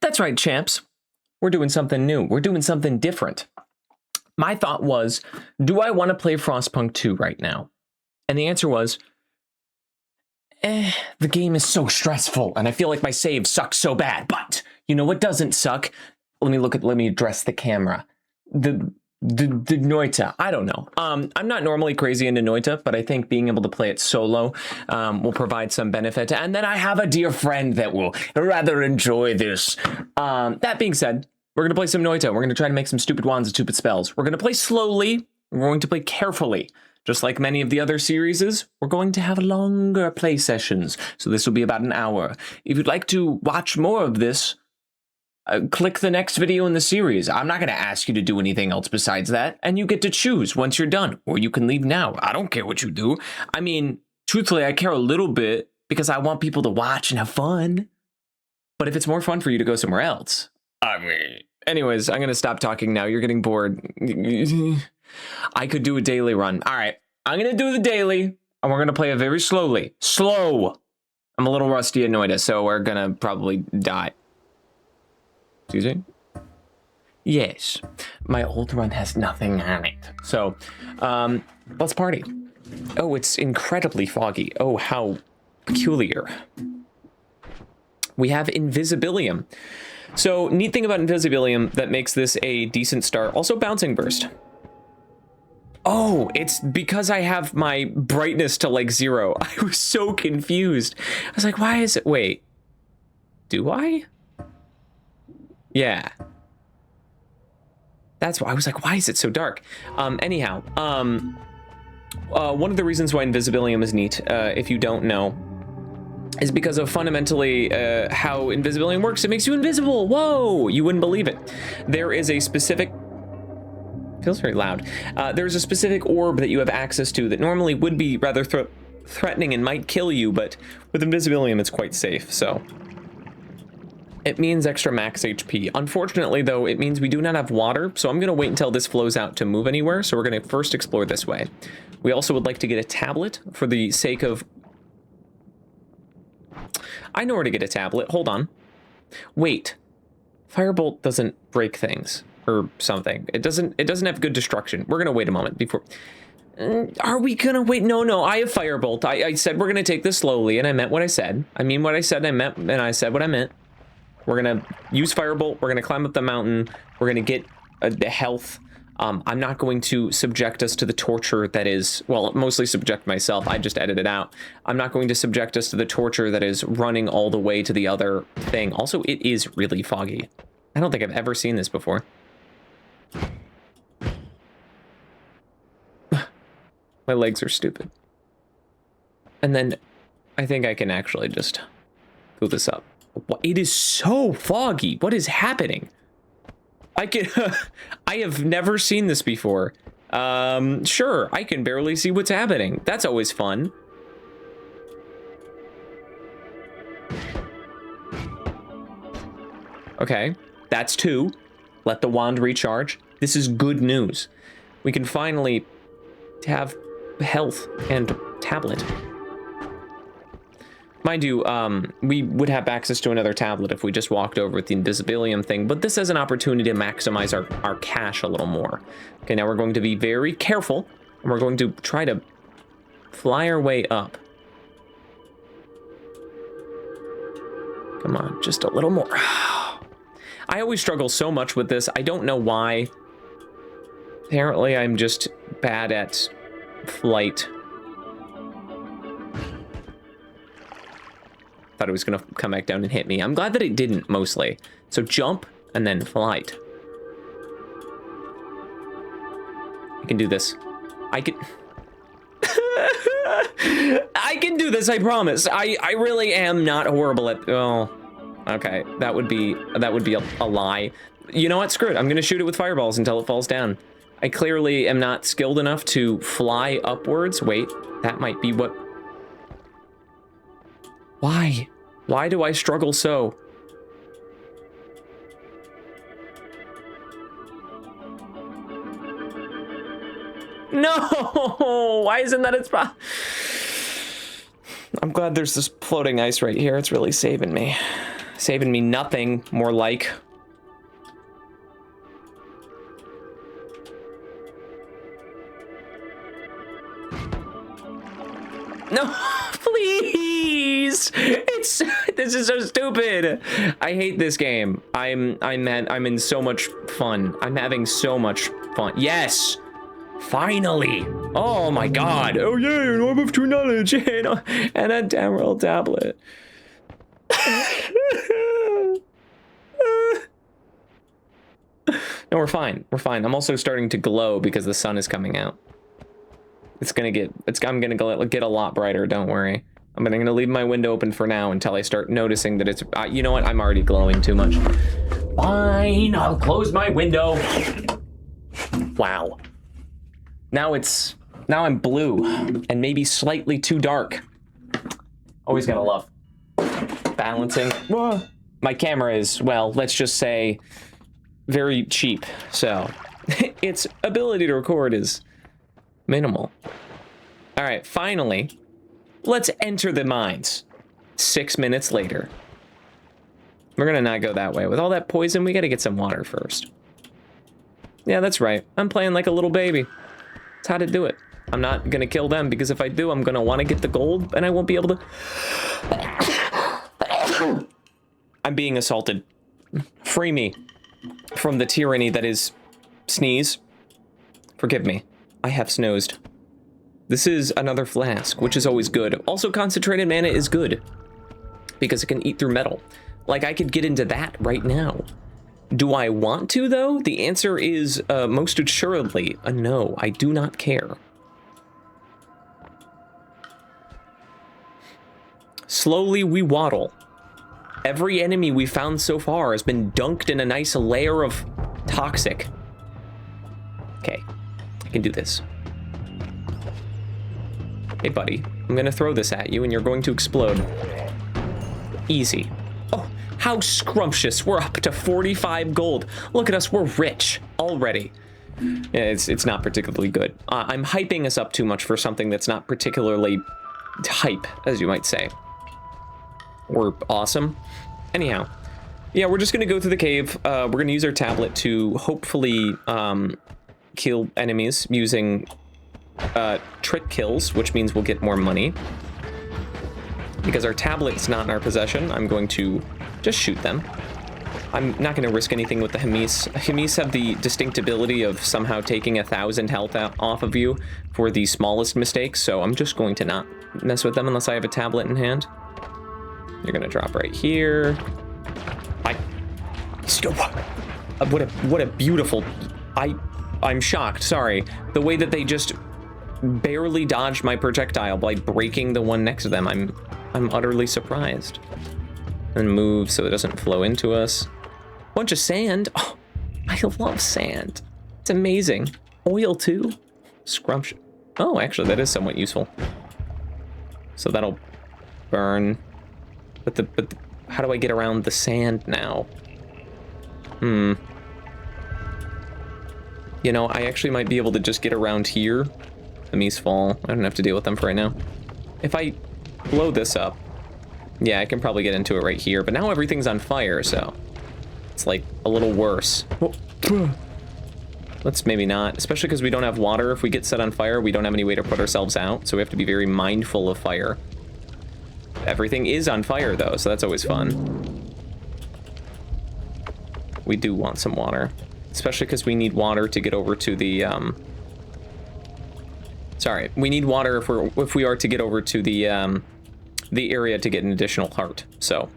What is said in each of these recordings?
That's right, champs. We're doing something new. We're doing something different. My thought was, do I want to play Frostpunk 2 right now? And the answer was, the game is so stressful, and I feel like my save sucks so bad. But you know what doesn't suck? Let me address the camera. The Noita. I don't know. I'm not normally crazy into Noita, but I think being able to play it solo will provide some benefit. And then I have a dear friend that will rather enjoy this. That being said, we're going to play some Noita. We're going to try to make some stupid wands and stupid spells. We're going to play slowly. We're going to play carefully. Just like many of the other series, we're going to have longer play sessions. So this will be about an hour. If you'd like to watch more of this, click the next video in the series. I'm not going to ask you to do anything else besides that, and you get to choose once you're done, or you can leave now. I don't care what you do. I mean, truthfully, I care a little bit because I want people to watch and have fun. But if it's more fun for you to go somewhere else, I mean... Anyways, I'm going to stop talking now. You're getting bored. I could do a daily run. All right, I'm going to do the daily, and we're going to play it very slowly. Slow. I'm a little rusty at Noita, so we're going to probably die. Excuse me? Yes. My old run has nothing on it. So, let's party. Oh, it's incredibly foggy. Oh, how peculiar. We have Invisibilium. So, neat thing about Invisibilium that makes this a decent start. Also, Bouncing Burst. Oh, it's because I have my brightness to like 0. I was so confused. I was like, why is it... Wait. Do I? Yeah. That's why I was like, why is it so dark? Anyhow, one of the reasons why Invisibilium is neat, if you don't know, is because of fundamentally how Invisibilium works. It makes you invisible. Whoa, you wouldn't believe it. There is a specific... Feels very loud. There's a specific orb that you have access to that normally would be rather threatening and might kill you, but with Invisibilium, it's quite safe, so... It means extra max HP. Unfortunately, though, it means we do not have water, so I'm going to wait until this flows out to move anywhere, so we're going to first explore this way. We also would like to get a tablet for the sake of... I know where to get a tablet. Hold on. Wait. Firebolt doesn't break things, or something. It doesn't have good destruction. We're going to wait a moment before... Are we going to wait? No, I have Firebolt. I said we're going to take this slowly, and I meant what I said. I mean what I said, I meant, and I said what I meant. We're going to use Firebolt. We're going to climb up the mountain. We're going to get the health. I'm not going to subject us to the torture that is, well, mostly subject myself. I just edited it out. I'm not going to subject us to the torture that is running all the way to the other thing. Also, it is really foggy. I don't think I've ever seen this before. My legs are stupid. And then I think I can actually just go this up. It is so foggy. What is happening? I have never seen this before. Sure, I can barely see what's happening. That's always fun. Okay, that's 2. Let the wand recharge. This is good news. We can finally have health and tablet. Mind you, we would have access to another tablet if we just walked over with the Invisibilium thing, but this is an opportunity to maximize our cash a little more. Okay, now we're going to be very careful, and we're going to try to fly our way up. Come on, just a little more. I always struggle so much with this. I don't know why. Apparently, I'm just bad at flight. Thought it was gonna come back down and hit me. I'm glad that it didn't, mostly. So jump and then flight. I can do this. I can... I can do this, I promise. I really am not horrible at... Oh, okay. That would be a lie. You know what? Screw it. I'm gonna shoot it with fireballs until it falls down. I clearly am not skilled enough to fly upwards. Wait, that might be what... Why? Why do I struggle so? No! Why isn't that its problem? I'm glad there's this floating ice right here. It's really saving me. Saving me nothing, more like. No, please! This is so stupid. I hate this game. I'm in so much fun. I'm having so much fun. Yes, finally. Oh my God. Oh yeah, an orb of true knowledge and a emerald tablet. No, we're fine. We're fine. I'm also starting to glow because the sun is coming out. I'm gonna get a lot brighter, don't worry. I'm gonna leave my window open for now until I start noticing that it's, you know what, I'm already glowing too much. Fine, I'll close my window. Wow. Now I'm blue and maybe slightly too dark. Always gotta love balancing. My camera is, well, let's just say very cheap. So its ability to record is minimal. All right, finally, let's enter the mines. 6 minutes later. We're gonna not go that way. With all that poison, we gotta get some water first. Yeah, that's right. I'm playing like a little baby. That's how to do it. I'm not gonna kill them because if I do, I'm gonna wanna get the gold and I won't be able to. I'm being assaulted. Free me from the tyranny that is sneeze. Forgive me. I have snoozed. This is another flask, which is always good. Also, concentrated mana is good because it can eat through metal. Like, I could get into that right now. Do I want to, though? The answer is most assuredly a no. I do not care. Slowly, we waddle. Every enemy we found so far has been dunked in a nice layer of toxic. Okay, I can do this. Hey, buddy, I'm gonna throw this at you and you're going to explode. Easy. Oh, how scrumptious. We're up to 45 gold. Look at us, we're rich already. Yeah, it's not particularly good. I'm hyping us up too much for something that's not particularly hype, as you might say. Or awesome. Anyhow, yeah, we're just gonna go through the cave. We're gonna use our tablet to hopefully kill enemies using trick kills, which means we'll get more money. Because our tablet's not in our possession, I'm going to just shoot them. I'm not going to risk anything with the Hemis. Hemis have the distinct ability of somehow taking 1,000 health off of you for the smallest mistakes, so I'm just going to not mess with them unless I have a tablet in hand. You're going to drop right here. What a beautiful... I'm shocked, sorry. The way that they just barely dodged my projectile by breaking the one next to them, I'm utterly surprised. And move so it doesn't flow into us. Bunch of sand. Oh, I love sand. It's amazing. Oil too. Scrumptious. Oh, actually, that is somewhat useful. So that'll burn. But how do I get around the sand now? You know, I actually might be able to just get around here. The Mies fall. I don't have to deal with them for right now. If I blow this up, yeah, I can probably get into it right here, but now everything's on fire, so it's like a little worse. Let's maybe not, especially because we don't have water. If we get set on fire, we don't have any way to put ourselves out, so we have to be very mindful of fire. Everything is on fire, though, so that's always fun. We do want some water, especially because we need water to get over to the, sorry, we need water if we are to get over to the area to get an additional heart, so.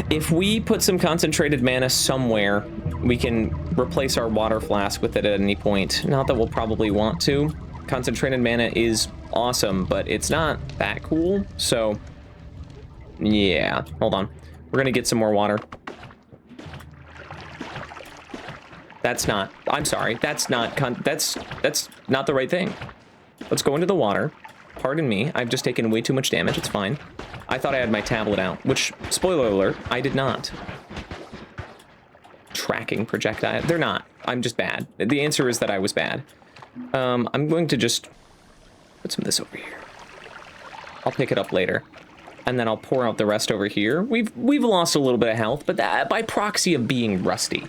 If we put some concentrated mana somewhere, we can replace our water flask with it at any point. Not that we'll probably want to. Concentrated mana is awesome, but it's not that cool, so yeah, hold on. We're gonna get some more water. That's not, I'm sorry, that's not the right thing. Let's go into the water. Pardon me, I've just taken way too much damage, it's fine. I thought I had my tablet out, which, spoiler alert, I did not. Tracking projectile, they're not. I'm just bad. The answer is that I was bad. I'm going to just put some of this over here. I'll pick it up later. And then I'll pour out the rest over here. We've lost a little bit of health, but that by proxy of being rusty.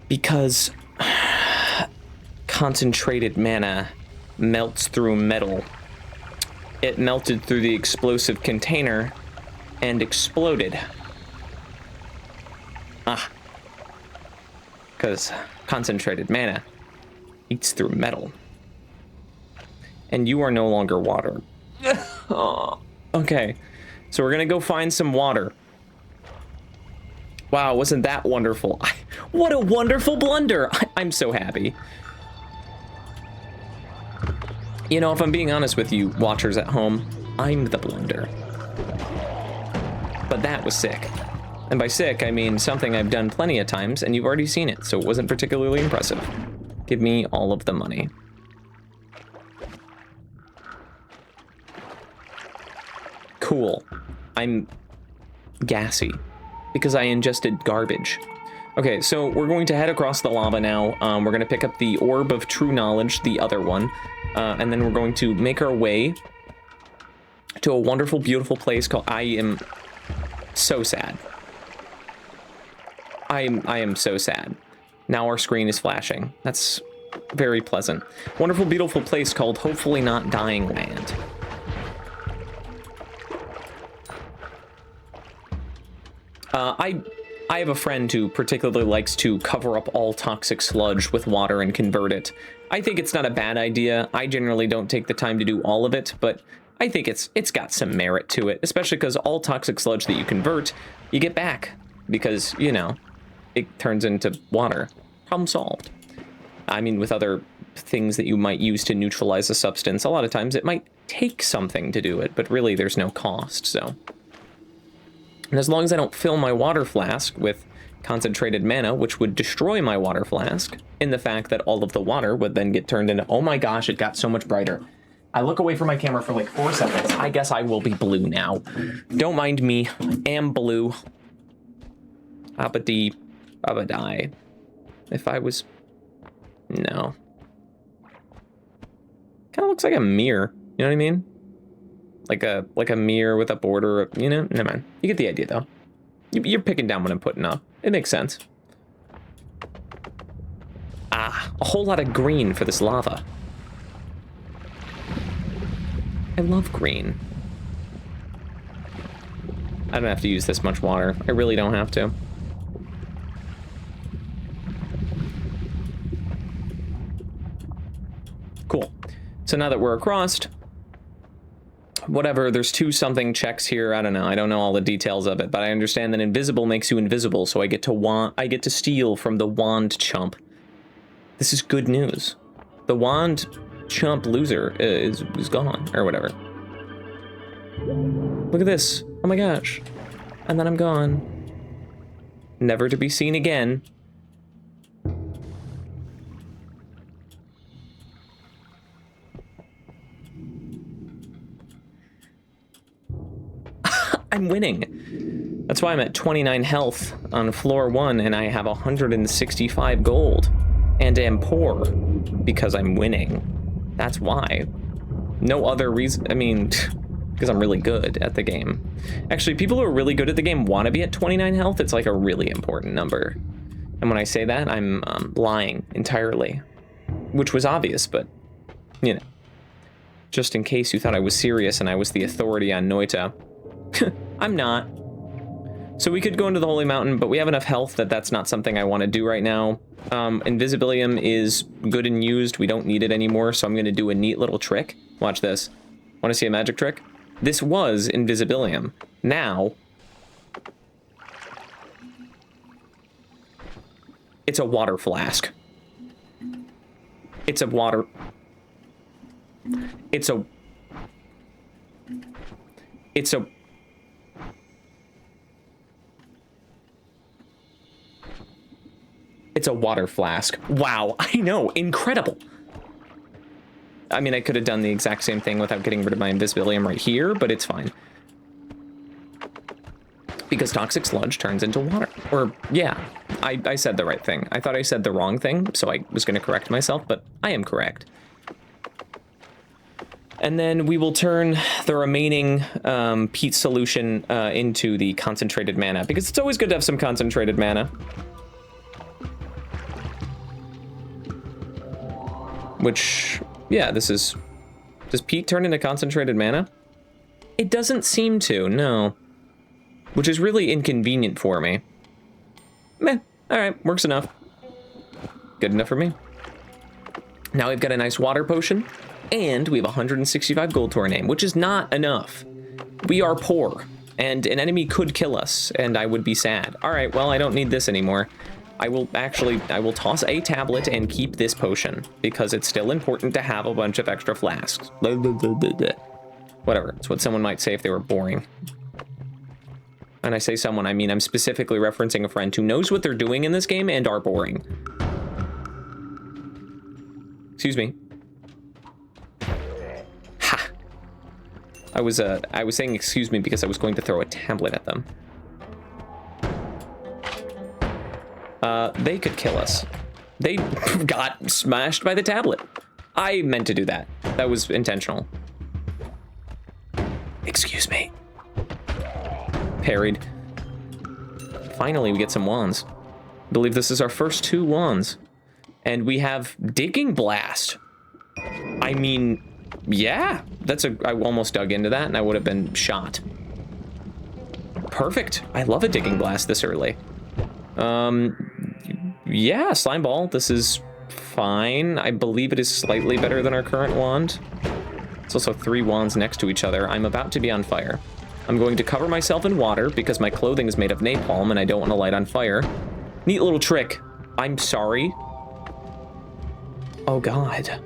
Because concentrated mana melts through metal. It melted through the explosive container and exploded. Because concentrated mana eats through metal. And you are no longer water. Oh, okay, so we're gonna go find some water. Wow, wasn't that wonderful? What a wonderful blunder! I'm so happy. You know, if I'm being honest with you, watchers at home, I'm the blunder. But that was sick. And by sick, I mean something I've done plenty of times, and you've already seen it, so it wasn't particularly impressive. Give me all of the money. Cool. I'm gassy because I ingested garbage. Okay, so we're going to head across the lava now. We're going to pick up the Orb of True Knowledge, the other one, and then we're going to make our way to a wonderful, beautiful place called... I am so sad. I am so sad. Now our screen is flashing. That's very pleasant. Wonderful, beautiful place called Hopefully Not Dying Land. I have a friend who particularly likes to cover up all toxic sludge with water and convert it. I think it's not a bad idea. I generally don't take the time to do all of it, but I think it's got some merit to it, especially because all toxic sludge that you convert, you get back because, you know, it turns into water. Problem solved. I mean, with other things that you might use to neutralize a substance, a lot of times it might take something to do it, but really there's no cost, so... And as long as I don't fill my water flask with concentrated mana, which would destroy my water flask, in the fact that all of the water would then get turned into... Oh my gosh, it got so much brighter. I look away from my camera for like 4 seconds. I guess I will be blue now. Don't mind me. I am blue. Abadi. Abadai. If I was... No. Kind of looks like a mirror. You know what I mean? Like a mirror with a border, you know? Never mind. You get the idea, though. You're picking down what I'm putting up. It makes sense. Ah, a whole lot of green for this lava. I love green. I don't have to use this much water. I really don't have to. Cool. So now that we're across... Whatever, there's 2 something checks here. I don't know. I don't know all the details of it, but I understand that invisible makes you invisible, so I get to steal from the wand chump. This is good news. The wand chump loser is gone, or whatever. Look at this. Oh my gosh. And then I'm gone. Never to be seen again. I'm winning. That's why I'm at 29 health on floor 1 and I have 165 gold and am poor because I'm winning. That's why. No other reason. I mean, because I'm really good at the game. Actually, people who are really good at the game want to be at 29 health. It's like a really important number. And when I say that, I'm lying entirely, which was obvious, but you know, just in case you thought I was serious and I was the authority on Noita. I'm not. So we could go into the Holy Mountain, but we have enough health that that's not something I want to do right now. Invisibilium is good and used. We don't need it anymore, so I'm going to do a neat little trick. Watch this. Want to see a magic trick? This was Invisibilium. Now, it's a water flask. It's a water... It's a... It's a water flask. Wow, I know, incredible. I mean, I could have done the exact same thing without getting rid of my Invisibilium right here, but it's fine. Because toxic sludge turns into water. Or, yeah, I said the right thing. I thought I said the wrong thing, so I was going to correct myself, but I am correct. And then we will turn the remaining peat solution into the concentrated mana, because it's always good to have some concentrated mana. Which, yeah, this is... Does peat turn into concentrated mana? It doesn't seem to, no. Which is really inconvenient for me. Meh, alright, works enough. Good enough for me. Now we've got a nice water potion, and we have 165 gold to our name, which is not enough. We are poor, and an enemy could kill us, and I would be sad. Alright, well, I don't need this anymore. I will toss a tablet and keep this potion, because it's still important to have a bunch of extra flasks. Whatever, it's what someone might say if they were boring. And I say someone, I mean I'm specifically referencing a friend who knows what they're doing in this game and are boring. Excuse me. Ha! I was saying excuse me because I was going to throw a tablet at them. They could kill us. They got smashed by the tablet. I meant to do that. That was intentional. Excuse me. Parried. Finally, we get some wands. I believe this is our first 2 wands. And we have Digging Blast. I mean, yeah. I almost dug into that and I would have been shot. Perfect. I love a Digging Blast this early. Yeah, Slime Ball. This is fine. I believe it is slightly better than our current wand. It's also 3 wands next to each other. I'm about to be on fire. I'm going to cover myself in water because my clothing is made of napalm and I don't want to light on fire. Neat little trick. I'm sorry. Oh God.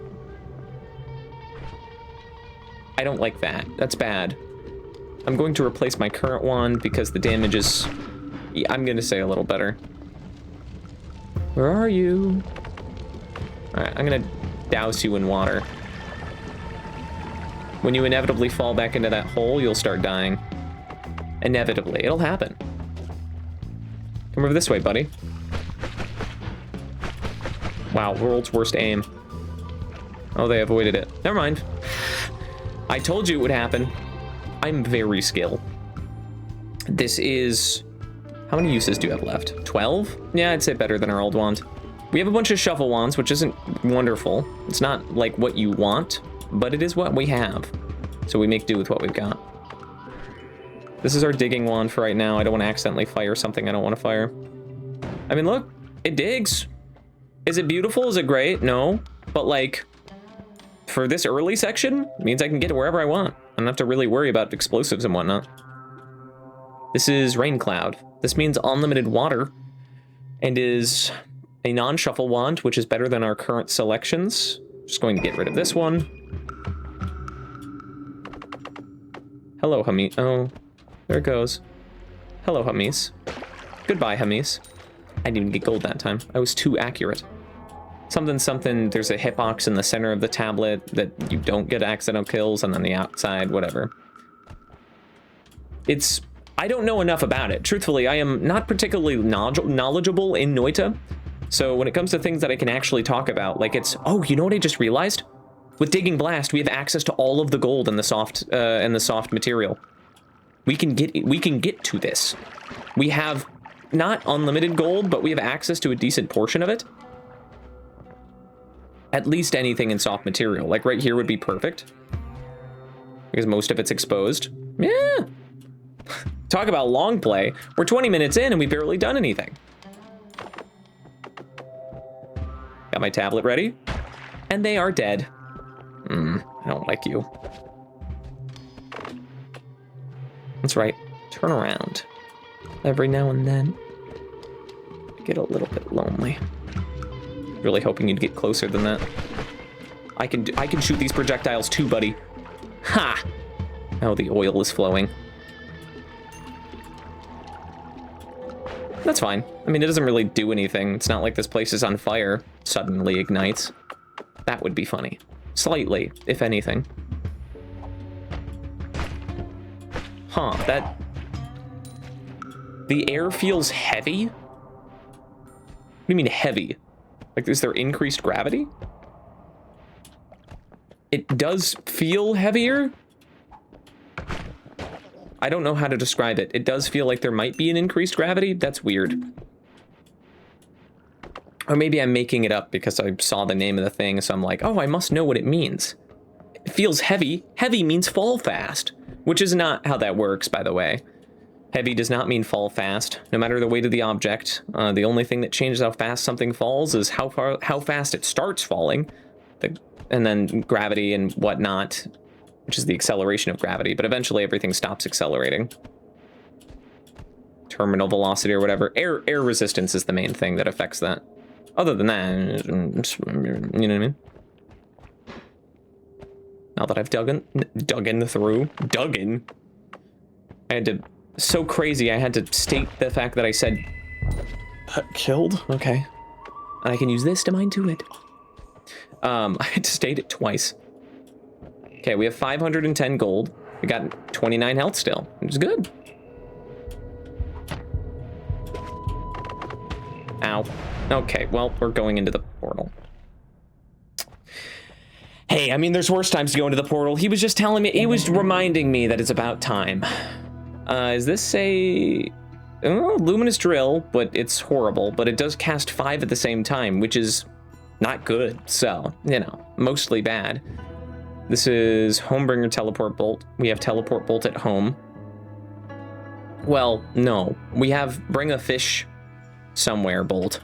I don't like that. That's bad. I'm going to replace my current wand because the damage is... Yeah, I'm going to say a little better. Where are you? Alright, I'm going to douse you in water. When you inevitably fall back into that hole, you'll start dying. Inevitably. It'll happen. Come over this way, buddy. Wow, world's worst aim. Oh, they avoided it. Never mind. I told you it would happen. I'm very skilled. This is... How many uses do you have left? 12? Yeah, I'd say better than our old wand. We have a bunch of shuffle wands, which isn't wonderful. It's not like what you want, but it is what we have. So we make do with what we've got. This is our digging wand for right now. I don't want to accidentally fire something I don't want to fire. I mean, look, it digs. Is it beautiful? Is it great? No. But like, for this early section, it means I can get to wherever I want. I don't have to really worry about explosives and whatnot. This is Rain Cloud. This means unlimited water and is a non-shuffle wand, which is better than our current selections. Just going to get rid of this one. Hello, Hamis. Oh, there it goes. Hello, Hamis. Goodbye, Hamis. I didn't even get gold that time. I was too accurate. Something, something, there's a hitbox in the center of the tablet that you don't get accidental kills, and on the outside, whatever. It's... I don't know enough about it. Truthfully, I am not particularly knowledgeable in Noita. So when it comes to things that I can actually talk about, like it's, oh, you know what I just realized? With Digging Blast, we have access to all of the gold in the soft material. We can get to this. We have not unlimited gold, but we have access to a decent portion of it. At least anything in soft material. Like right here would be perfect. Because most of it's exposed. Yeah. Talk about long play. We're 20 minutes in and we've barely done anything. Got my tablet ready. And they are dead. I don't like you. That's right. Turn around. Every now and then. I get a little bit lonely. Really hoping you'd get closer than that. I can shoot these projectiles too, buddy. Ha! Oh, the oil is flowing. That's fine. I mean, it doesn't really do anything. It's not like this place is on fire. Suddenly ignites. That would be funny. Slightly, if anything. Huh, that... The air feels heavy? What do you mean heavy? Like, is there increased gravity? It does feel heavier? I don't know how to describe it. It does feel like there might be an increased gravity. That's weird. Or maybe I'm making it up because I saw the name of the thing, so I'm like, oh, I must know what it means. It feels heavy. Heavy means fall fast, which is not how that works, by the way. Heavy does not mean fall fast, no matter the weight of the object. The only thing that changes how fast something falls is how fast it starts falling, and then gravity and whatnot, which is the acceleration of gravity. But eventually, everything stops accelerating. Terminal velocity or whatever. Air resistance is the main thing that affects that. Other than that, you know what I mean? Now that I've dug in, I had to. So crazy, I had to state the fact that I said killed. Okay. And I can use this to mine to it. I had to state it twice. Okay, we have 510 gold. We got 29 health still, which is good. Ow. Okay, well, we're going into the portal. Hey, I mean, there's worse times to go into the portal. He was just telling me, he was reminding me that it's about time. Is this a luminous drill, but it's horrible, but it does cast 5 at the same time, which is not good. So, you know, mostly bad. This is Homebringer Teleport Bolt. We have Teleport Bolt at home. Well, no, we have Bring a Fish Somewhere Bolt.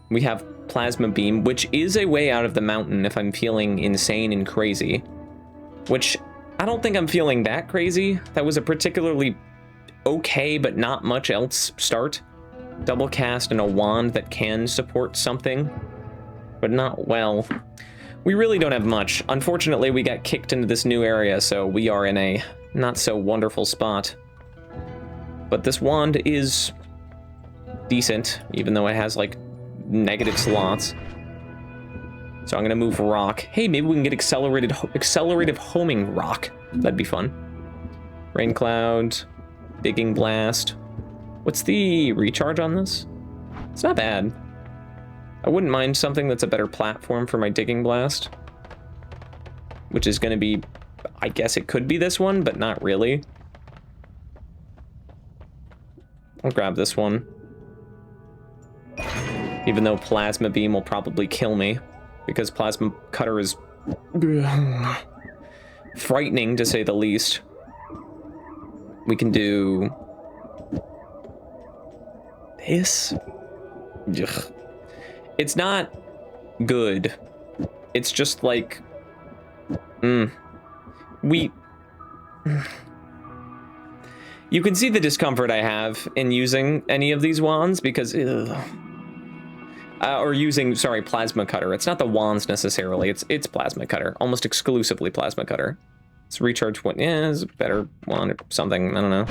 We have Plasma Beam, which is a way out of the mountain if I'm feeling insane and crazy, which I don't think I'm feeling that crazy. That was a particularly okay, but not much else start. Double cast and a wand that can support something, but not well. We really don't have much. Unfortunately, we got kicked into this new area, so we are in a not so wonderful spot. But this wand is decent, even though it has like negative slots. So I'm gonna move rock. Hey, maybe we can get accelerative homing rock. That'd be fun. Rain cloud, digging blast. What's the recharge on this? It's not bad. I wouldn't mind something that's a better platform for my digging blast, which is gonna be, I guess it could be this one, but not really. I'll grab this one. Even though plasma beam will probably kill me, because plasma cutter is frightening to say the least. We can do this. Ugh. It's not good. It's just like you can see the discomfort I have in using any of these wands because or using, sorry, plasma cutter. It's not the wands necessarily. It's plasma cutter, almost exclusively plasma cutter. It's recharge one. Yeah, it's a better wand or something. I don't know.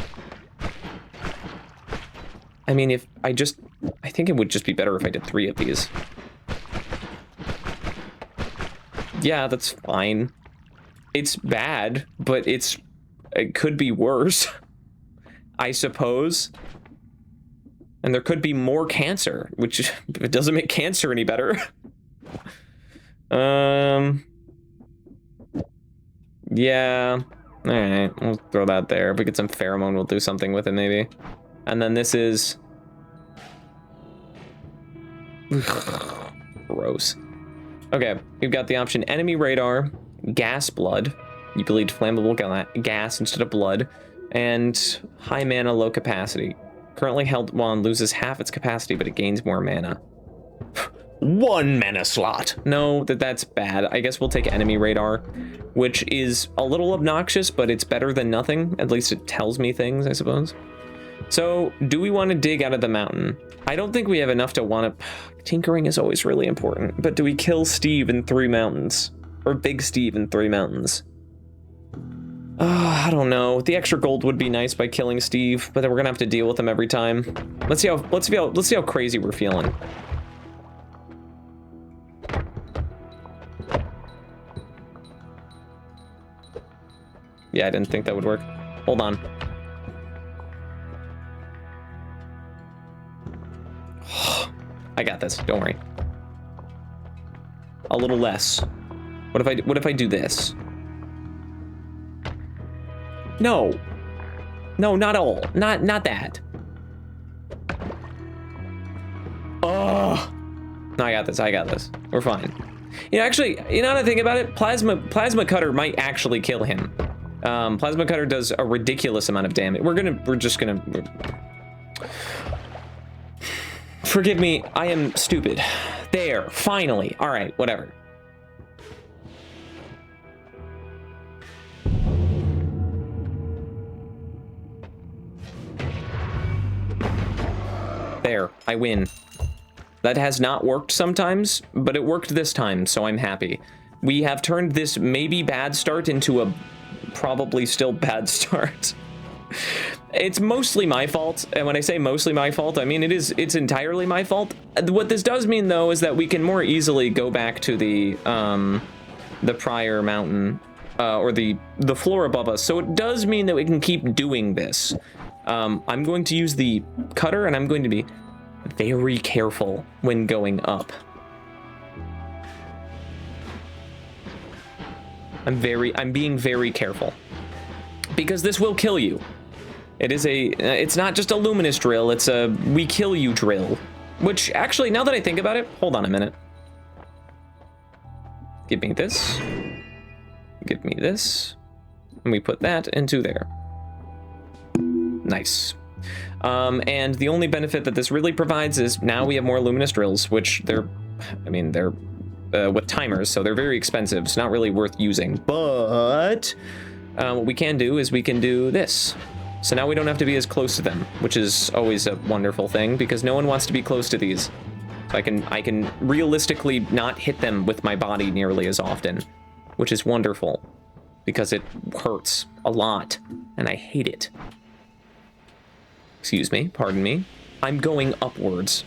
I mean, I think it would just be better if I did 3 of these. Yeah, that's fine. It's bad, but it could be worse, I suppose. And there could be more cancer, which it doesn't make cancer any better. Yeah. All right, we'll throw that there. If we get some pheromone, we'll do something with it maybe. And then this is gross. Okay, we've got the option enemy radar, gas blood. You bleed flammable gas instead of blood, and high mana, low capacity. Currently held wand loses half its capacity, but it gains more mana. 1 mana slot. No, that's bad. I guess we'll take enemy radar, which is a little obnoxious, but it's better than nothing. At least it tells me things, I suppose. So, do we want to dig out of the mountain? I don't think we have enough to want to... Tinkering is always really important, but do we kill Steve in 3 mountains? Or Big Steve in 3 mountains? I don't know. The extra gold would be nice by killing Steve, but then we're gonna have to deal with him every time. Let's see how crazy we're feeling. Yeah, I didn't think that would work. Hold on. I got this. Don't worry. A little less. What if I do this? No. No, not all. Not that. Oh. No, I got this. I got this. We're fine. You know, actually, you know what I think about it? Plasma cutter might actually kill him. Plasma cutter does a ridiculous amount of damage. We're just gonna. Forgive me, I am stupid. There, finally. All right, whatever. There, I win. That has not worked sometimes, but it worked this time, so I'm happy. We have turned this maybe bad start into a probably still bad start. It's mostly my fault, and when I say mostly my fault, I mean it's entirely my fault. What this does mean, though, is that we can more easily go back to the prior mountain, or the floor above us. So it does mean that we can keep doing this. I'm going to use the cutter, and I'm going to be very careful when going up. I'm being very careful, because this will kill you. It's not just a luminous drill, it's a we kill you drill. Which, actually, now that I think about it, hold on a minute. Give me this. Give me this. And we put that into there. Nice. And the only benefit that this really provides is now we have more luminous drills, which they're with timers, so they're very expensive. It's not really worth using. But what we can do is we can do this. So now we don't have to be as close to them, which is always a wonderful thing, because no one wants to be close to these. So I can realistically not hit them with my body nearly as often, which is wonderful, because it hurts a lot, and I hate it. Excuse me, pardon me. I'm going upwards.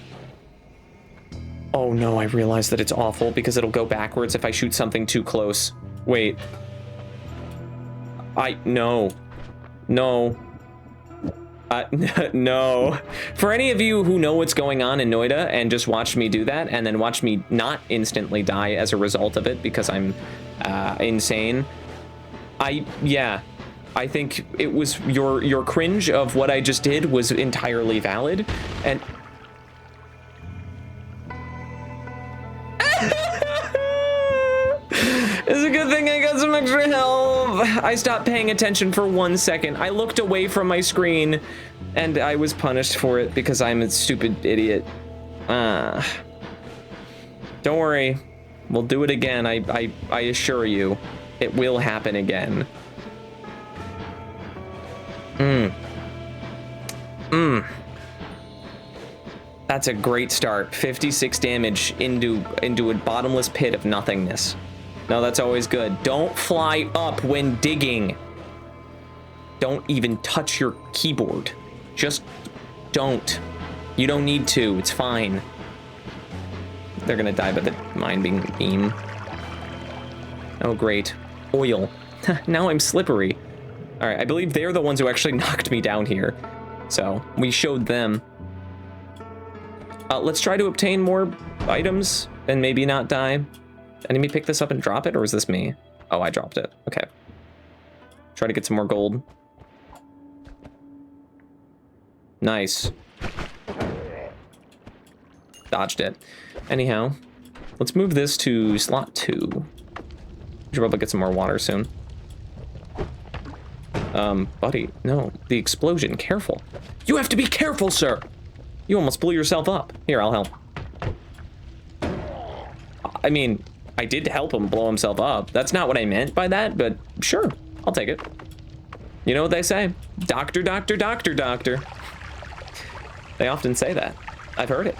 Oh no, I realize that it's awful because it'll go backwards if I shoot something too close. Wait. No. No. No. For any of you who know what's going on in Noita and just watch me do that and then watch me not instantly die as a result of it because I'm insane, yeah. I think it was your cringe of what I just did was entirely valid, and it's a good thing I got some extra help. I stopped paying attention for 1 second. I looked away from my screen, and I was punished for it because I'm a stupid idiot. Don't worry, we'll do it again. I assure you, it will happen again. That's a great start. 56 damage into a bottomless pit of nothingness. No, that's always good. Don't fly up when digging. Don't even touch your keyboard. Just don't. You don't need to. It's fine. They're gonna die by the mind beam. Oh, great. Oil. Now I'm slippery. All right, I believe they're the ones who actually knocked me down here. So we showed them. Let's try to obtain more items and maybe not die. Enemy pick this up and drop it, or is this me? Oh, I dropped it. Okay. Try to get some more gold. Nice. Dodged it. Anyhow, let's move this to slot 2. We should probably get some more water soon. Buddy, no, the explosion, careful. You have to be careful, sir. You almost blew yourself up. Here, I'll help. I mean, I did help him blow himself up. That's not what I meant by that, but sure, I'll take it. You know what they say? Doctor, doctor, doctor, doctor. They often say that. I've heard it.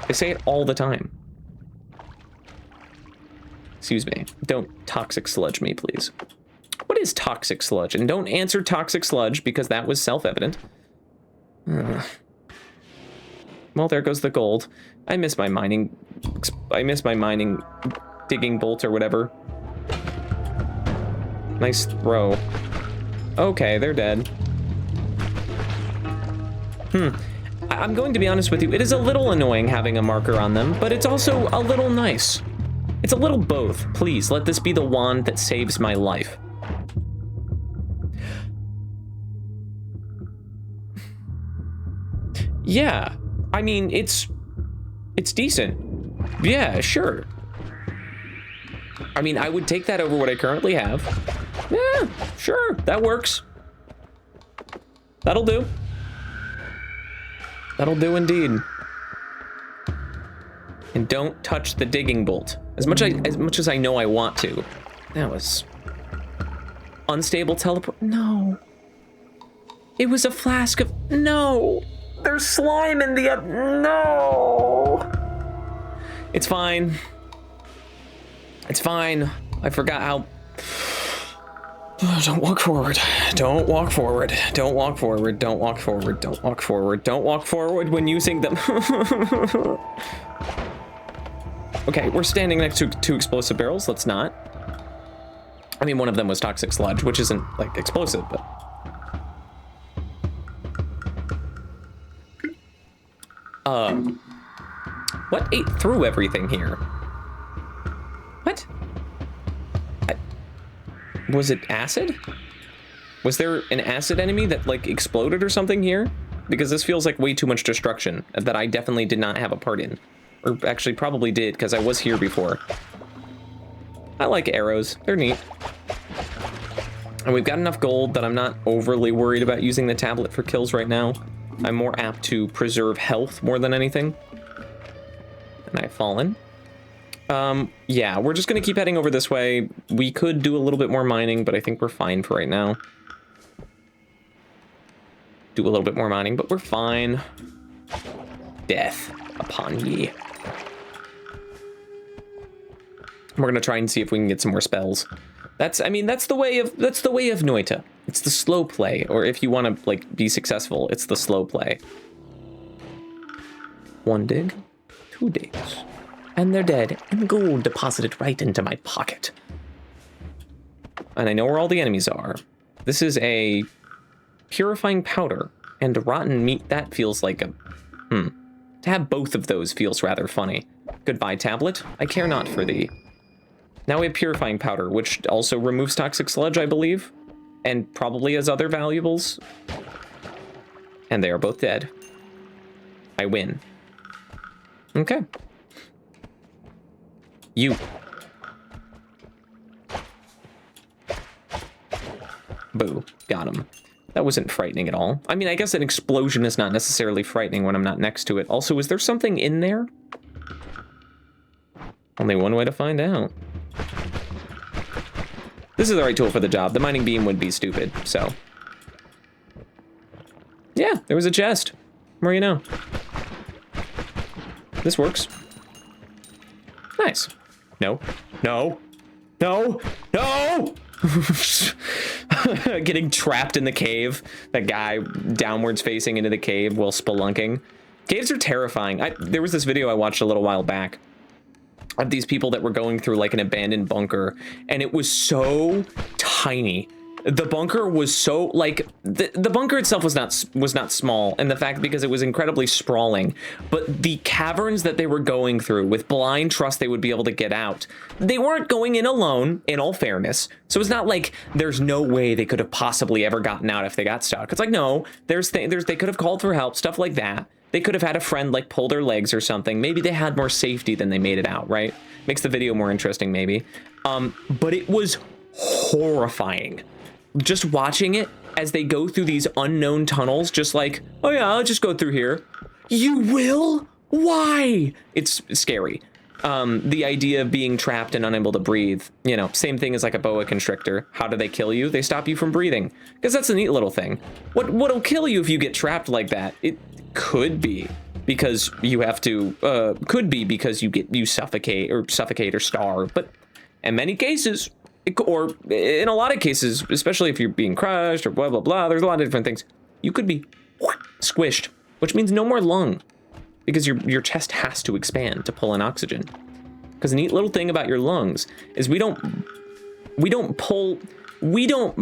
They say it all the time. Excuse me. Don't toxic sludge me, please. What is toxic sludge? And don't answer toxic sludge because that was self-evident. Well, there goes the gold. I miss my mining digging bolt or whatever. Nice throw. Okay, they're dead. I'm going to be honest with you, it is a little annoying having a marker on them, but it's also a little nice. It's a little both. Please, let this be the wand that saves my life. Yeah, I mean, it's decent. Yeah, sure. I mean, I would take that over what I currently have. Yeah, sure, that works. That'll do. That'll do indeed. And don't touch the digging bolt. As much as I know I want to. That was unstable teleport. No. It was a flask of no. There's slime in the no. It's fine. It's fine. I forgot how. Don't walk forward. Don't walk forward. Don't walk forward. Don't walk forward. Don't walk forward. Don't walk forward when using them. Okay, we're standing next to 2 explosive barrels. Let's not. I mean, one of them was toxic sludge, which isn't like explosive, but. What ate through everything here? What? Was it acid? Was there an acid enemy that like exploded or something here? Because this feels like way too much destruction that I definitely did not have a part in. Or actually probably did, because I was here before. I like arrows, they're neat. And we've got enough gold that I'm not overly worried about using the tablet for kills right now. I'm more apt to preserve health more than anything. And I've fallen. Yeah, we're just gonna keep heading over this way. We could do a little bit more mining, but I think we're fine for right now. Do a little bit more mining, but we're fine. Death upon ye. We're gonna try and see if we can get some more spells. I mean, that's the way of Noita. It's the slow play, or if you want to like be successful, it's the slow play. 1 dig, 2 digs, and they're dead, and gold deposited right into my pocket. And I know where all the enemies are. This is a purifying powder and rotten meat. That feels like a To have both of those feels rather funny. Goodbye, tablet. I care not for thee. Now we have purifying powder, which also removes toxic sludge, I believe, and probably has other valuables. And they are both dead. I win. Okay. You. Boo. Got him. That wasn't frightening at all. I mean, I guess an explosion is not necessarily frightening when I'm not next to it. Also, is there something in there? Only one way to find out. This is the right tool for the job. The mining beam would be stupid, so. Yeah, there was a chest. Where you know? This works. Nice. No. No. No. No! Getting trapped in the cave. That guy downwards facing into the cave while spelunking. Caves are terrifying. There was this video I watched a little while back of these people that were going through like an abandoned bunker, and it was so tiny. The bunker was so like the bunker itself was not small, and the fact because it was incredibly sprawling, but the caverns that they were going through with blind trust they would be able to get out. They weren't going in alone, in all fairness, so it's not like there's no way they could have possibly ever gotten out if they got stuck. It's like no, they could have called for help, stuff like that. They could have had a friend like pull their legs or something. Maybe they had more safety than they made it out, right? Makes the video more interesting, maybe. But it was horrifying. Just watching it as they go through these unknown tunnels, just like, oh yeah, I'll just go through here. You will? Why? It's scary. The idea of being trapped and unable to breathe, you know, same thing as like a boa constrictor. How do they kill you? They stop you from breathing. Because that's a neat little thing. What'll kill you if you get trapped like that? It could be because you have to, could be because you suffocate or starve, but in many cases, or in a lot of cases, especially if you're being crushed or blah, blah, blah, there's a lot of different things. You could be squished, which means no more lung because your chest has to expand to pull in oxygen. Because the neat little thing about your lungs is we don't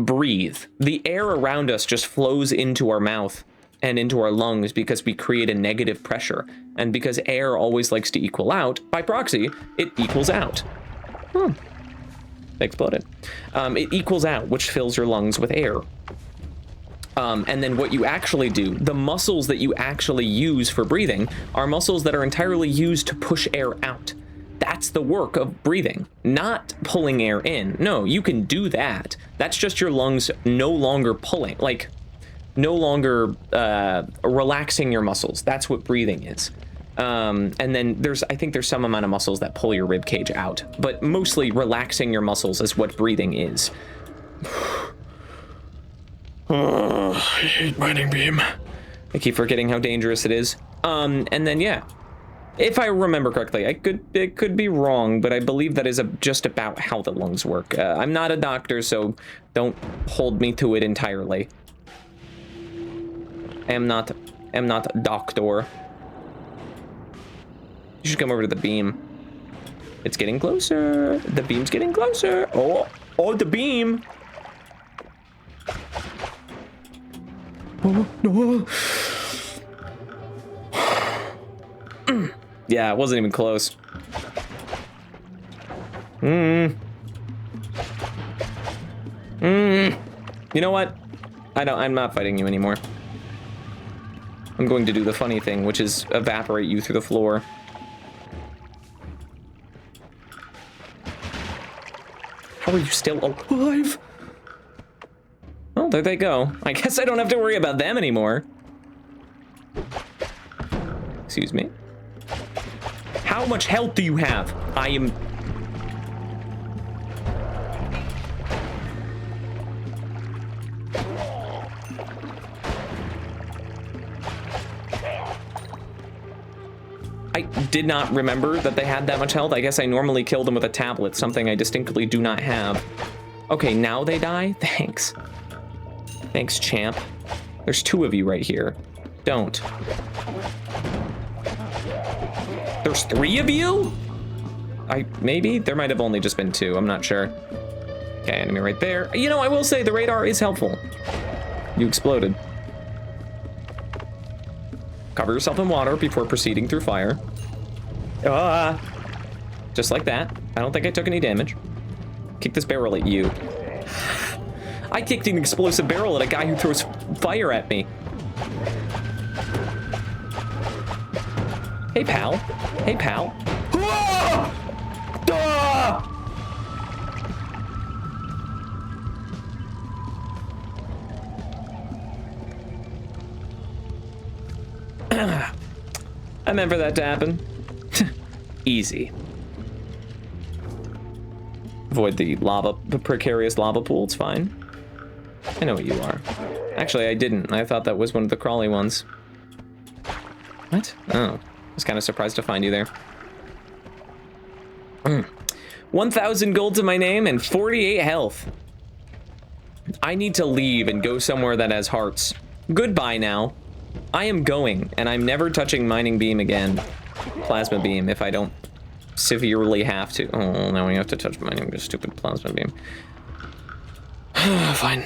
breathe. The air around us just flows into our mouth and into our lungs because we create a negative pressure. And because air always likes to equal out, by proxy, it equals out. Hmm. Exploded. It equals out, which fills your lungs with air. And then what you actually do, the muscles that you actually use for breathing are muscles that are entirely used to push air out. That's the work of breathing, not pulling air in. No, you can do that. That's just your lungs no longer pulling, like no longer relaxing your muscles. That's what breathing is. And then I think there's some amount of muscles that pull your rib cage out, but mostly relaxing your muscles is what breathing is. Oh, I hate mining beam. I keep forgetting how dangerous it is. And then yeah, if I remember correctly, it could be wrong, but I believe that is just about how the lungs work. I'm not a doctor, so don't hold me to it entirely. I am not a doctor. You should come over to the beam. It's getting closer. The beam's getting closer. Oh, the beam. Oh, no. Yeah, it wasn't even close. You know what? I'm not fighting you anymore. I'm going to do the funny thing, which is evaporate you through the floor. How are you still alive? Well, there they go. I guess I don't have to worry about them anymore. Excuse me. How much health do you have? I am... I did not remember that they had that much health. I guess I normally kill them with a tablet, something I distinctly do not have. Okay, now they die? Thanks. Thanks, champ. There's 2 of you right here. Don't. There's 3 of you? Maybe? There might have only just been 2, I'm not sure. Okay, enemy right there. You know, I will say the radar is helpful. You exploded. Cover yourself in water before proceeding through fire. Just like that. I don't think I took any damage. Kick this barrel at you. I kicked an explosive barrel at a guy who throws fire at me. Hey, pal. Hey, pal. I meant for that to happen. Easy. Avoid the precarious lava pool, it's fine. I know what you are. Actually, I didn't. I thought that was one of the crawly ones. What? Oh, I was kind of surprised to find you there. 1,000 gold to my name and 48 health. I need to leave and go somewhere that has hearts. Goodbye now. I am going, and I'm never touching mining beam again. Plasma beam, if I don't severely have to. Oh, now we have to touch mining, just stupid plasma beam. Fine.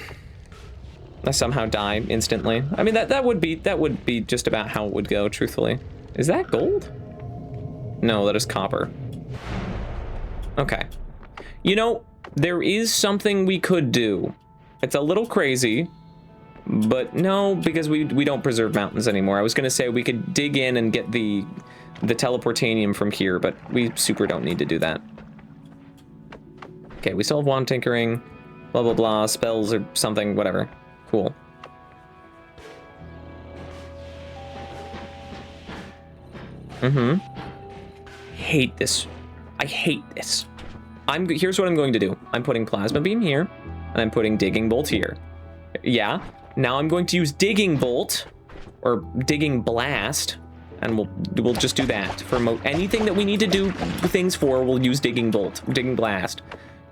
I somehow die instantly. I mean, that would be just about how it would go, truthfully. Is that gold? No, that is copper. Okay. You know, there is something we could do. It's a little crazy, but no, because we don't preserve mountains anymore. I was gonna say we could dig in and get the teleportanium from here, but we super don't need to do that. Okay, we still have wand tinkering, blah blah blah, spells or something, whatever. Cool. Hate this. I hate this. Here's what I'm going to do. I'm putting plasma beam here, and I'm putting digging bolt here. Yeah. Now I'm going to use digging bolt, or digging blast, and we'll just do that for anything that we need to do things for. We'll use digging bolt, digging blast,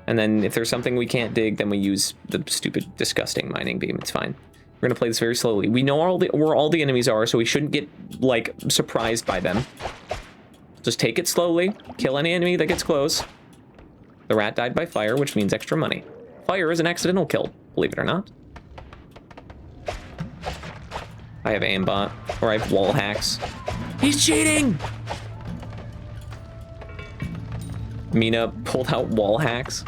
and then if there's something we can't dig, then we use the stupid, disgusting mining beam. It's fine. We're gonna play this very slowly. We know where all the enemies are, so we shouldn't get like surprised by them. Just take it slowly. Kill any enemy that gets close. The rat died by fire, which means extra money. Fire is an accidental kill, believe it or not. I have aimbot, or I have wall hacks. He's cheating! Mina pulled out wall hacks.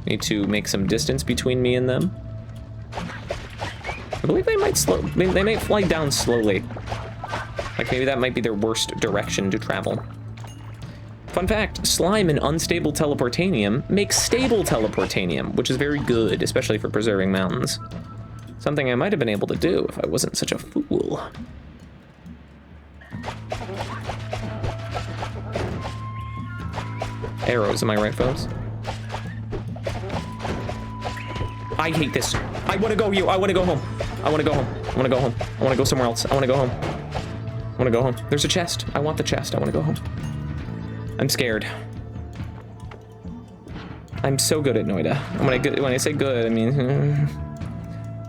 Need to make some distance between me and them. I believe they might they might fly down slowly. Like maybe that might be their worst direction to travel. Fun fact, slime and unstable teleportanium makes stable teleportanium, which is very good, especially for preserving mountains. Something I might have been able to do if I wasn't such a fool. Arrows, am I right, folks? I hate this. I want to go here. I want to go home. I want to go home. I want to go home. I want to go somewhere else. I want to go home. I want to go home. There's a chest. I want the chest. I want to go home. I'm scared. I'm so good at Noita. When I say good, I mean...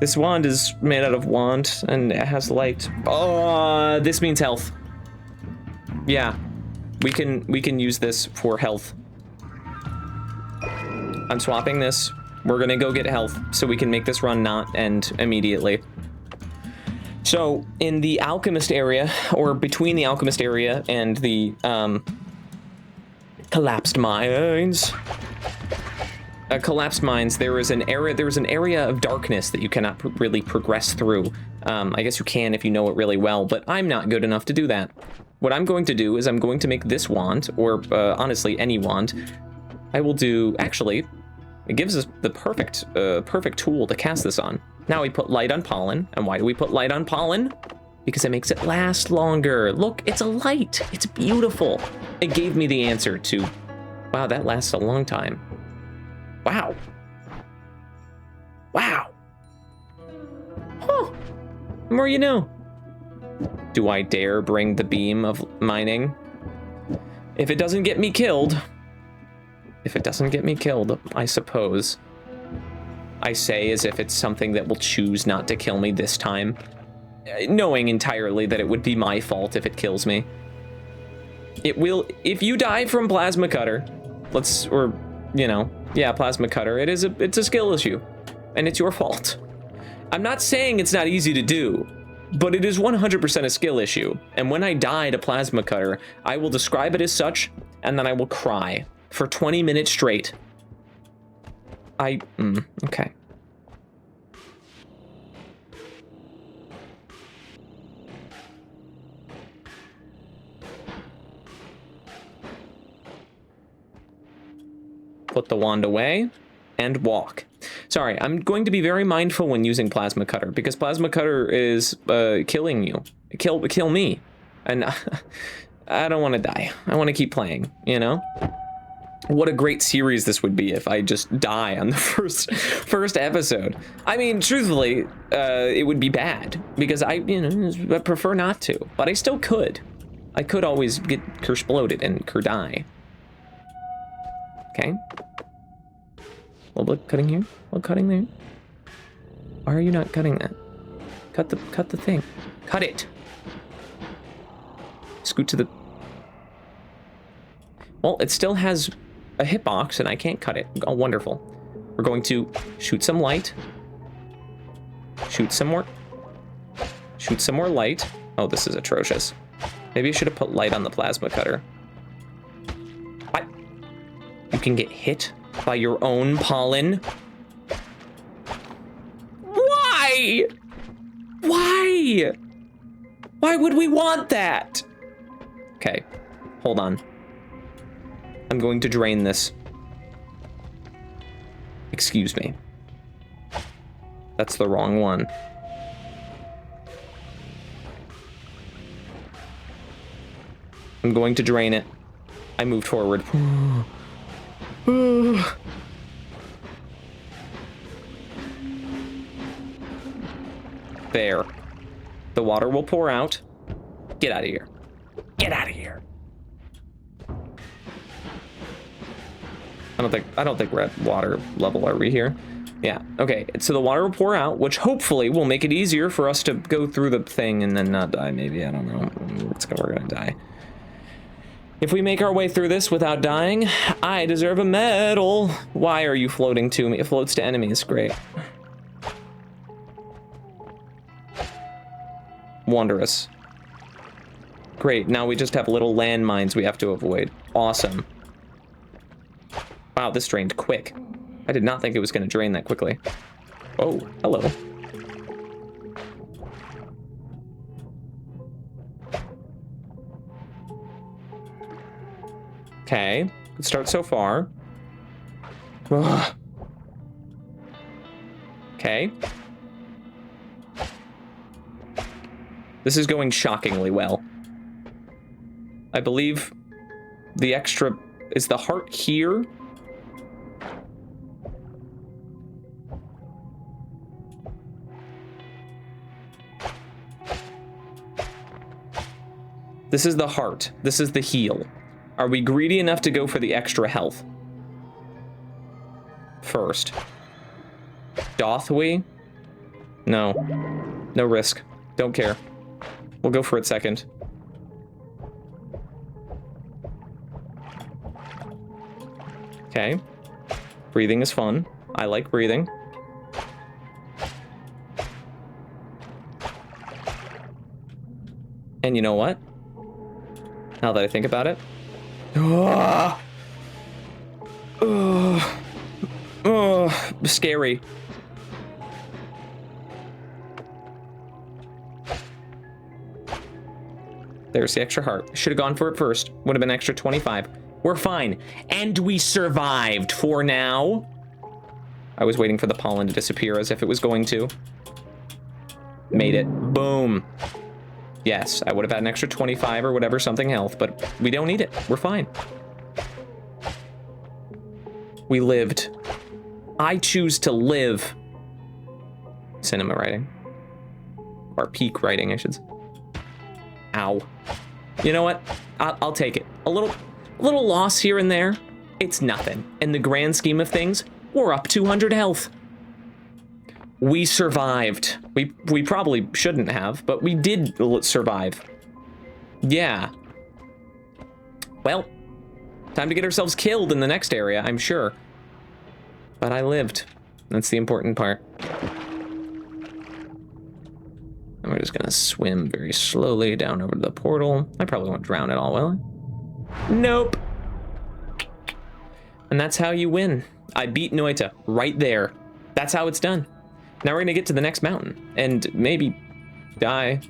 This wand is made out of wand, and it has light. Oh, this means health. Yeah. We can use this for health. I'm swapping this. We're gonna go get health so we can make this run not end immediately. So in the alchemist area, or between the alchemist area and the collapsed mines, there is an area of darkness that you cannot really progress through. I guess you can if you know it really well, but I'm not good enough to do that. What I'm going to do is I'm going to make this wand, or honestly any wand. I will do, actually, it gives us the perfect tool to cast this on. Now we put light on pollen, and why do we put light on pollen? Because it makes it last longer. Look, it's a light, it's beautiful. It gave me the answer to, wow, that lasts a long time. Wow. Wow. Huh, the more you know. Do I dare bring the beam of mining? If it doesn't get me killed, I suppose. I say as if it's something that will choose not to kill me this time, knowing entirely that it would be my fault if it kills me. It will, if you die from plasma cutter, plasma cutter, it's a skill issue, and it's your fault. I'm not saying it's not easy to do, but it is 100% a skill issue, and when I die to plasma cutter, I will describe it as such, and then I will cry for 20 minutes straight. Okay. Put the wand away and walk. Sorry, I'm going to be very mindful when using plasma cutter, because plasma cutter is killing you. Kill me. And I don't want to die. I want to keep playing, you know? What a great series this would be if I just die on the first episode. I mean, truthfully, it would be bad because I prefer not to, but I still could. I could always get exploded and die. Okay. A little bit cutting here, a little cutting there. Why are you not cutting that? Cut the thing. Cut it. Scoot to the. Well, it still has a hitbox and I can't cut it. Oh, wonderful. We're going to shoot some light. Shoot some more light. Oh, this is atrocious. Maybe I should have put light on the plasma cutter. What? You can get hit by your own pollen? Why? Why? Why would we want that? Okay, hold on. I'm going to drain this. Excuse me. That's the wrong one. I'm going to drain it. I moved forward. There. The water will pour out. Get out of here. Get out of here. I don't think we're at water level, are we here? Yeah, okay, so the water will pour out, which hopefully will make it easier for us to go through the thing and then not die, maybe, I don't know. We're gonna die. If we make our way through this without dying, I deserve a medal. Why are you floating to me? It floats to enemies, great. Wondrous. Great, now we just have little landmines we have to avoid. Awesome. Wow, this drained quick. I did not think it was going to drain that quickly. Oh, hello. Okay, good start so far. Ugh. Okay. This is going shockingly well. I believe the extra... Is the heart here? This is the heart. This is the heal. Are we greedy enough to go for the extra health? First. Doth we? No. No risk. Don't care. We'll go for it second. Okay. Breathing is fun. I like breathing. And you know what? Now that I think about it. Scary. There's the extra heart. Should have gone for it first. Would have been extra 25. We're fine. And we survived for now. I was waiting for the pollen to disappear as if it was going to. Made it. Boom. Yes, I would have had an extra 25 or whatever, something health, but we don't need it. We're fine. We lived. I choose to live. Cinema writing. Or peak writing, I should say. Ow. You know what? I'll take it. A little loss here and there. It's nothing. In the grand scheme of things, we're up 200 health. We survived. We probably shouldn't have, but we did survive. Yeah. Well, time to get ourselves killed in the next area, I'm sure. But I lived. That's the important part. And we're just gonna swim very slowly down over to the portal. I probably won't drown at all, will I? Nope. And that's how you win. I beat Noita right there. That's how it's done. Now we're gonna get to the next mountain and maybe die.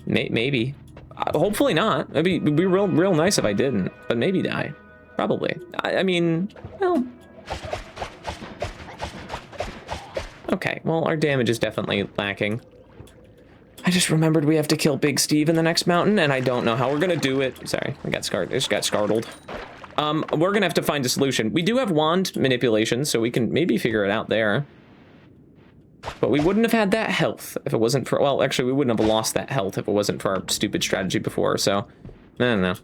Maybe. Hopefully not. It'd be real nice if I didn't, but maybe die. Probably. I mean, well. Okay, well, our damage is definitely lacking. I just remembered we have to kill Big Steve in the next mountain, and I don't know how we're gonna do it. Sorry, I just got startled. We're gonna have to find a solution. We do have wand manipulation, so we can maybe figure it out there. But we wouldn't have had that health if it wasn't for, well, actually, we wouldn't have lost that health if it wasn't for our stupid strategy before, so, I don't know.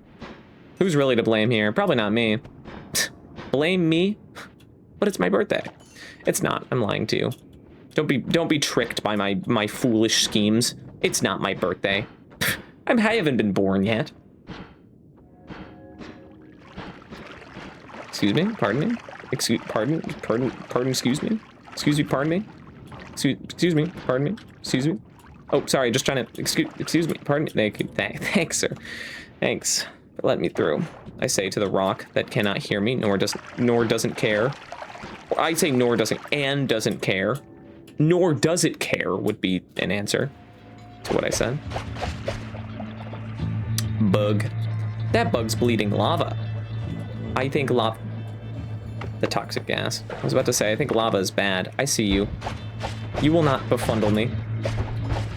Who's really to blame here? Probably not me. Blame me? But it's my birthday. It's not, I'm lying to you. Don't be tricked by my foolish schemes. It's not my birthday. I haven't been born yet. Excuse me, pardon me? Pardon, excuse me? Excuse me, pardon me? Excuse me, pardon me, excuse me. Oh, sorry, just trying to, excuse me, pardon me. Thanks, sir. Thanks for letting me through. I say to the rock that cannot hear me, nor doesn't care. Or I say nor doesn't care. Nor does it care would be an answer to what I said. Bug. That bug's bleeding lava. I think lava, the toxic gas. I was about to say, I think lava is bad. I see you. You will not befundle me.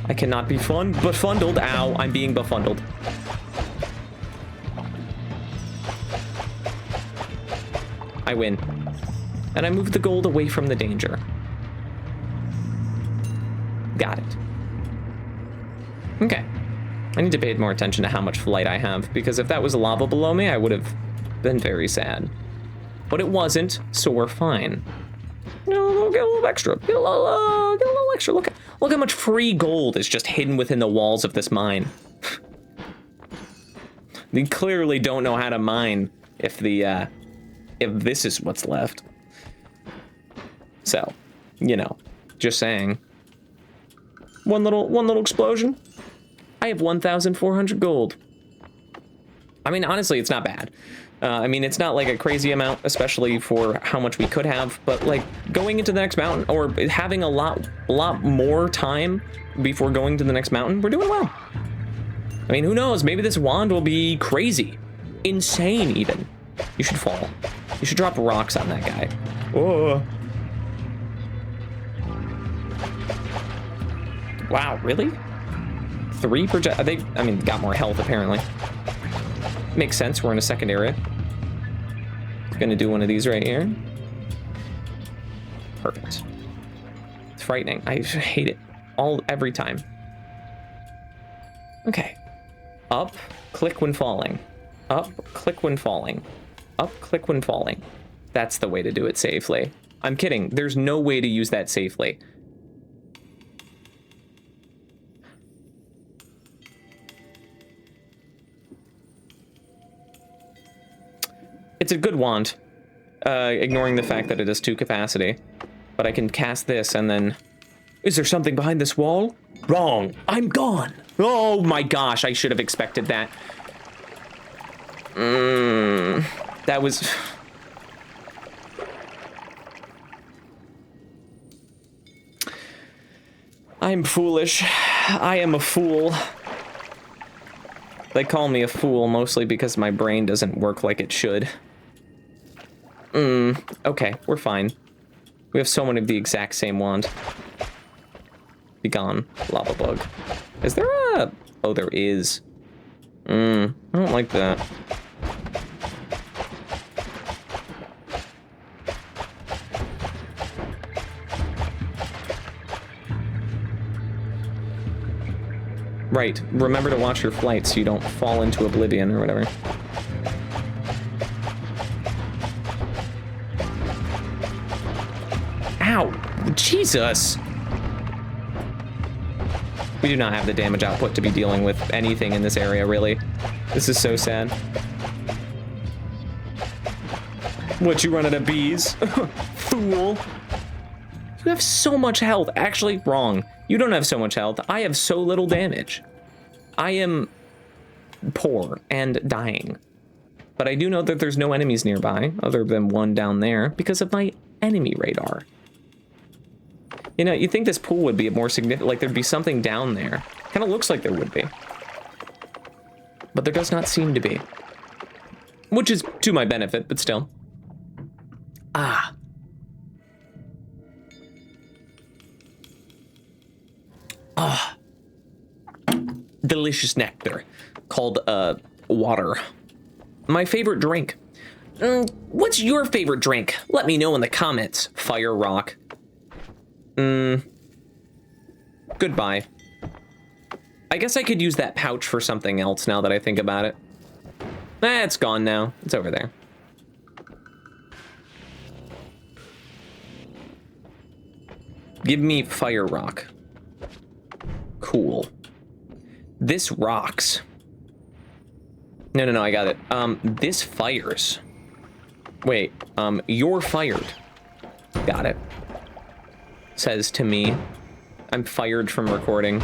I cannot be befundled. Ow, I'm being befundled. I win. And I move the gold away from the danger. Got it. Okay. I need to pay more attention to how much flight I have, because if that was lava below me, I would have been very sad. But it wasn't, so we're fine. No, get a little extra. Get a little extra. Look how much free gold is just hidden within the walls of this mine. They clearly don't know how to mine if this is what's left. So, you know, just saying. One little explosion. I have 1,400 gold. I mean, honestly, it's not bad. I mean, it's not like a crazy amount, especially for how much we could have, but like going into the next mountain or having a lot more time before going to the next mountain, we're doing well. I mean, who knows? Maybe this wand will be crazy, insane even. You should fall. You should drop rocks on that guy. Whoa. Wow, really? 3 project? I mean, got more health apparently. Makes sense. We're in a second area. Gonna do one of these right here. Perfect. It's frightening. I hate it every time. Okay. Up, click when falling. Up, click when falling. Up, click when falling. That's the way to do it safely. I'm kidding. There's no way to use that safely. It's a good wand, ignoring the fact that it has 2 capacity. But I can cast this and then... Is there something behind this wall? Wrong. I'm gone. Oh my gosh, I should have expected that. That was... I'm foolish. I am a fool. They call me a fool mostly because my brain doesn't work like it should. Okay, we're fine. We have so many of the exact same wand. Be gone, lava bug. Is there a... Oh, there is. I don't like that. Right, remember to watch your flight so you don't fall into oblivion or whatever. Ow! Jesus! We do not have the damage output to be dealing with anything in this area, really. This is so sad. What, you run out of bees? Fool! You have so much health. Actually, wrong. You don't have so much health. I have so little damage. I am poor and dying. But I do know that there's no enemies nearby, other than one down there, because of my enemy radar. You know, you'd think this pool would be more significant, like there'd be something down there. Kind of looks like there would be. But there does not seem to be. Which is to my benefit, but still. Ah. Ah. Delicious nectar called, water. My favorite drink. What's your favorite drink? Let me know in the comments. Fire rock. Goodbye. I guess I could use that pouch for something else now that I think about it. It's gone now. It's over there. Give me fire rock. Cool. This rocks. No, I got it. This fires. Wait, you're fired. Got it. Says to me. I'm fired from recording.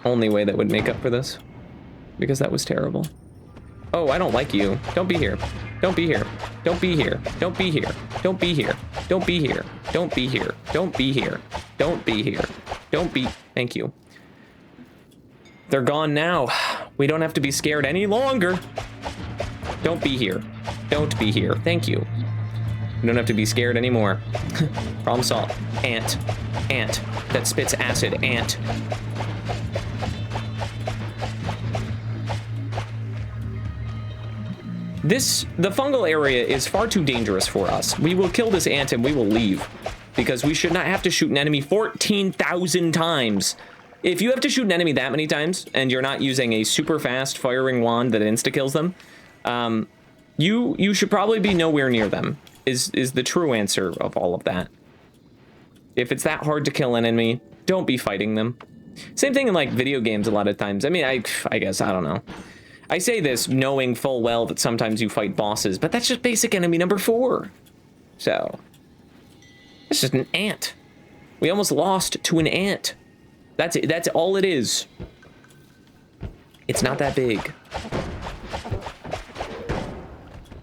Only way that would make up for this. Because that was terrible. Oh, I don't like you. Don't be here. Don't be here. Don't be here. Don't be here. Don't be here. Don't be here. Don't be here. Don't be here. Don't be here. Don't be... Thank you. They're gone now. We don't have to be scared any longer. Don't be here. Don't be here. Thank you. We don't have to be scared anymore. Problem solved. Ant. Ant. That spits acid. Ant. The fungal area is far too dangerous for us. We will kill this ant and we will leave. Because we should not have to shoot an enemy 14,000 times. If you have to shoot an enemy that many times, and you're not using a super fast firing wand that insta-kills them, you should probably be nowhere near them, is the true answer of all of that. If it's that hard to kill an enemy, don't be fighting them. Same thing in, like, video games a lot of times. I mean, I guess, I don't know. I say this knowing full well that sometimes you fight bosses, but that's just basic enemy number 4. So, it's just an ant. We almost lost to an ant. That's it. That's all it is. It's not that big.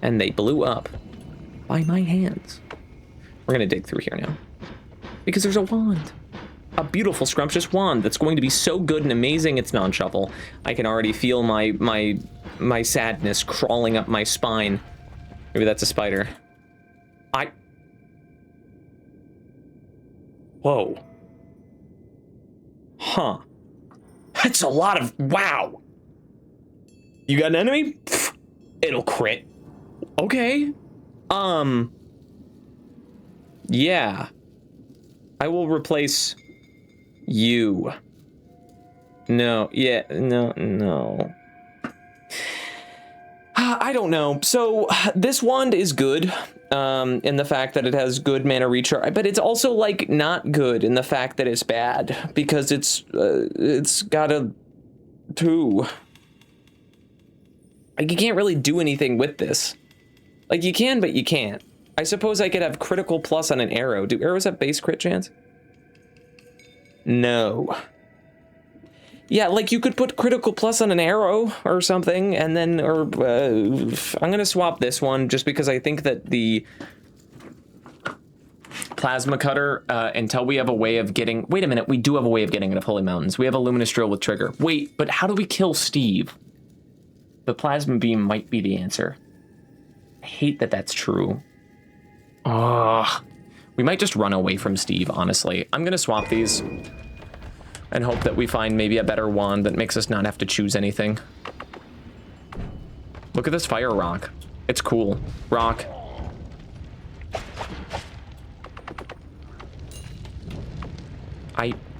And they blew up by my hands. We're gonna dig through here now. Because there's a wand. A beautiful, scrumptious wand that's going to be so good and amazing it's non-shuffle. I can already feel my sadness crawling up my spine. Maybe that's a spider. Whoa. Huh. That's a lot of... Wow. You got an enemy? Pfft, it'll crit. Okay. Yeah. I will replace you. No. Yeah. No. I don't know. So this wand is good in the fact that it has good mana recharge, but it's also like not good in the fact that it's bad because it's got a 2. Like you can't really do anything with this. Like you can, but you can't. I suppose I could have critical plus on an arrow. Do arrows have base crit chance? No. Yeah, like you could put critical plus on an arrow or something, and then, I'm gonna swap this one just because I think that the plasma cutter, until we have a way of getting, wait a minute, we do have a way of getting out of Holy Mountains. We have a luminous drill with trigger. Wait, but how do we kill Steve? The plasma beam might be the answer. I hate that that's true. We might just run away from Steve, honestly. I'm gonna swap these and hope that we find maybe a better wand that makes us not have to choose anything. Look at this fire rock. It's cool. Rock.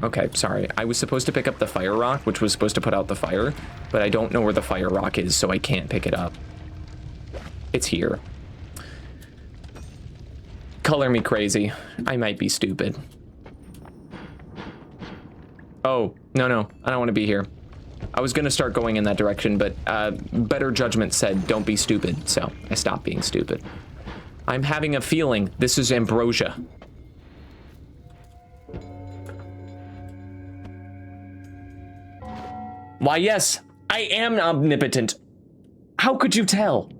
Okay, sorry. I was supposed to pick up the fire rock, which was supposed to put out the fire, but I don't know where the fire rock is, so I can't pick it up. It's here. Color me crazy. I might be stupid. Oh, no, I don't want to be here. I was gonna start going in that direction, but better judgment said don't be stupid, so I stopped being stupid. I'm having a feeling this is ambrosia. Why, yes, I am omnipotent. How could you tell?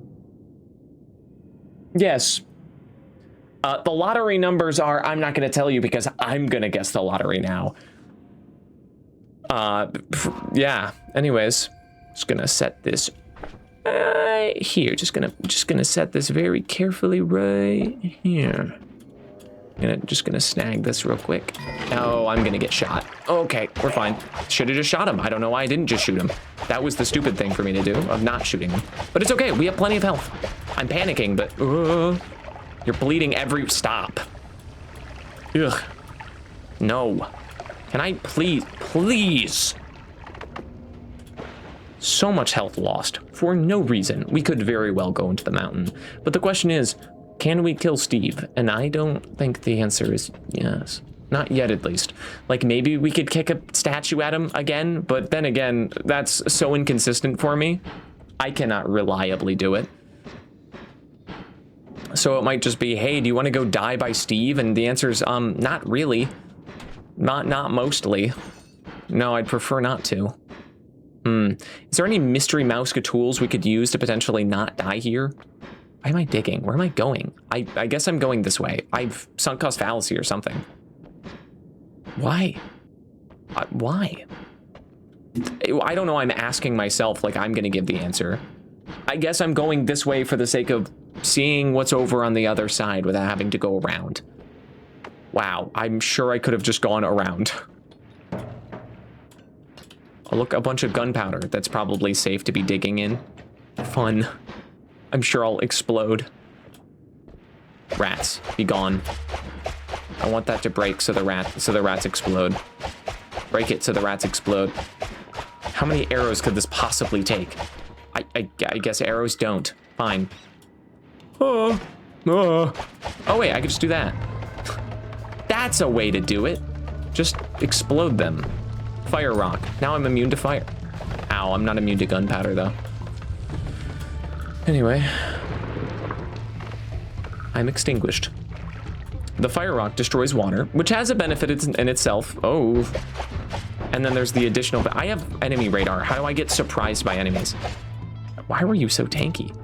Yes. The lottery numbers are, I'm not gonna tell you because I'm gonna guess the lottery now. Yeah, anyways, just gonna set this here, just gonna set this very carefully right here. Just gonna snag this real quick. Oh, I'm gonna get shot. Okay, we're fine. Should have just shot him. I don't know why I didn't just shoot him. That was the stupid thing for me to do, of not shooting him. But it's okay, we have plenty of health. I'm panicking, but you're bleeding every... Stop. Ugh. No. Can I please? So much health lost for no reason. We could very well go into the mountain. But the question is, can we kill Steve? And I don't think the answer is yes. Not yet, at least. Like, maybe we could kick a statue at him again, but then again, that's so inconsistent for me. I cannot reliably do it. So it might just be, hey, do you want to go die by Steve? And the answer is, not really. Not mostly. No, I'd prefer not to. Is there any mystery mouse tools we could use to potentially not die here? Why am I digging? Where am I going? I guess I'm going this way. I've sunk cost fallacy or something. Why? Why? I don't know. I'm asking myself like I'm gonna give the answer. I guess I'm going this way for the sake of seeing what's over on the other side without having to go around. Wow, I'm sure I could have just gone around. Oh, look, a bunch of gunpowder. That's probably safe to be digging in. Fun. I'm sure I'll explode. Rats, be gone. I want that to break so the rats explode. Break it so the rats explode. How many arrows could this possibly take? I guess arrows don't. Fine. Oh wait, I could just do that. That's a way to do it. Just explode them. Fire rock. Now I'm immune to fire. Ow, I'm not immune to gunpowder though. Anyway. I'm extinguished. The fire rock destroys water, which has a benefit in itself. Oh. And then there's the additional, I have enemy radar. How do I get surprised by enemies? Why were you so tanky?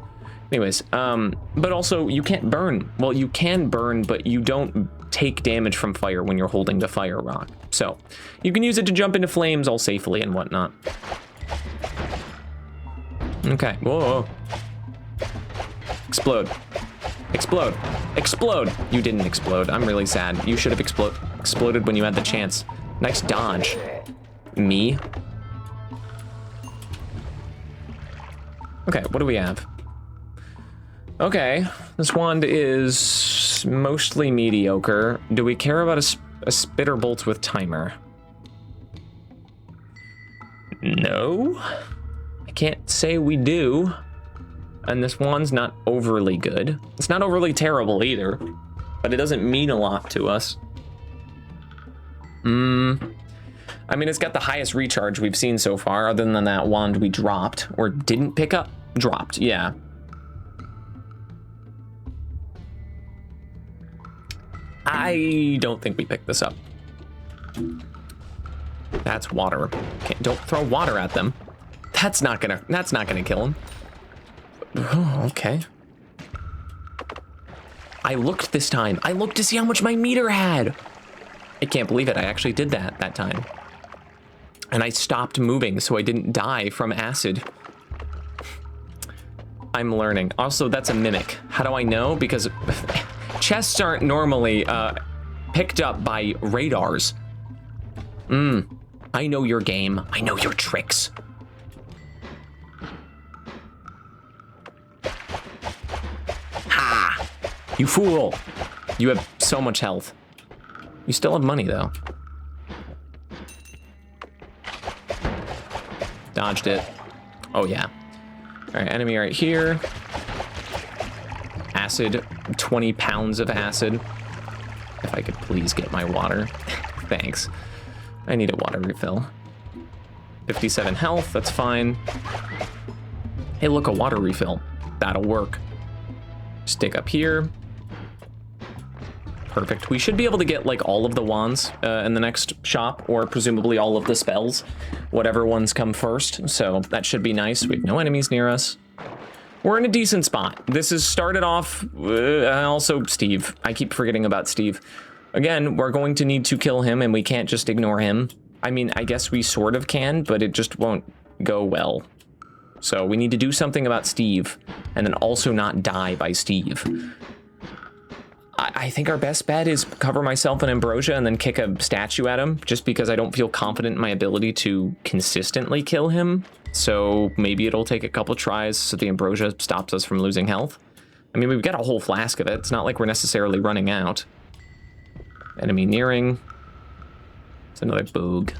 Anyways, but also you can't burn. Well, you can burn, but you don't take damage from fire when you're holding the fire rock. So you can use it to jump into flames all safely and whatnot. Okay, whoa. Explode. Explode. Explode. You didn't explode. I'm really sad. You should have exploded when you had the chance. Nice dodge. Me? Okay, what do we have? Okay, this wand is mostly mediocre. Do we care about a spitter bolt with timer? No. I can't say we do. And this wand's not overly good. It's not overly terrible either, but it doesn't mean a lot to us. I mean, it's got the highest recharge we've seen so far, other than that wand we dropped, or didn't pick up. Dropped, yeah. I don't think we picked this up. That's water. Okay, don't throw water at them. That's not gonna kill him. Oh, okay. I looked this time. I looked to see how much my meter had. I can't believe it. I actually did that time. And I stopped moving so I didn't die from acid. I'm learning. Also, that's a mimic. How do I know? Because chests aren't normally picked up by radars. I know your game. I know your tricks. Ha! You fool! You have so much health. You still have money, though. Dodged it. Oh, yeah. All right, enemy right here. Acid, 20 pounds of acid. If I could please get my water. Thanks. I need a water refill. 57 health, that's fine. Hey, look, a water refill. That'll work. Stick up here. Perfect. We should be able to get like all of the wands in the next shop, or presumably all of the spells, whatever ones come first. So that should be nice. We have no enemies near us. We're in a decent spot. This has started off, also Steve. I keep forgetting about Steve. Again, we're going to need to kill him, and we can't just ignore him. I mean, I guess we sort of can, but it just won't go well. So we need to do something about Steve, and then also not die by Steve. I think our best bet is cover myself in ambrosia and then kick a statue at him, just because I don't feel confident in my ability to consistently kill him. So maybe it'll take a couple tries so the ambrosia stops us from losing health. I mean, we've got a whole flask of it. It's not like we're necessarily running out. Enemy nearing. It's another boog.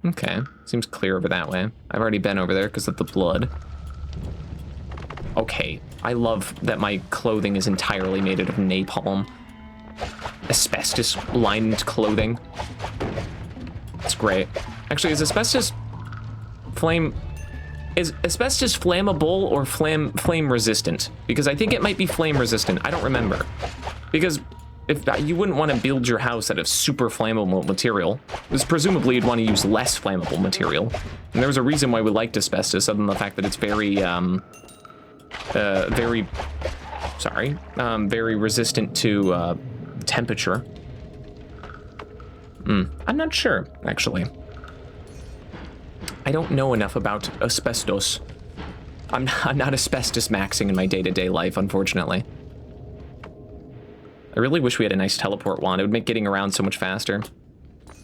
Okay, seems clear over that way. I've already been over there because of the blood. Okay, I love that my clothing is entirely made out of napalm. Asbestos-lined clothing. It's great. Actually, is asbestos flammable or flame resistant? Because I think it might be flame resistant. I don't remember. Because if you wouldn't want to build your house out of super flammable material, because presumably you'd want to use less flammable material. And there's a reason why we liked asbestos, other than the fact that it's very resistant to temperature. I'm not sure, actually. I don't know enough about asbestos. I'm not asbestos maxing in my day-to-day life, unfortunately. I really wish we had a nice teleport wand. It would make getting around so much faster.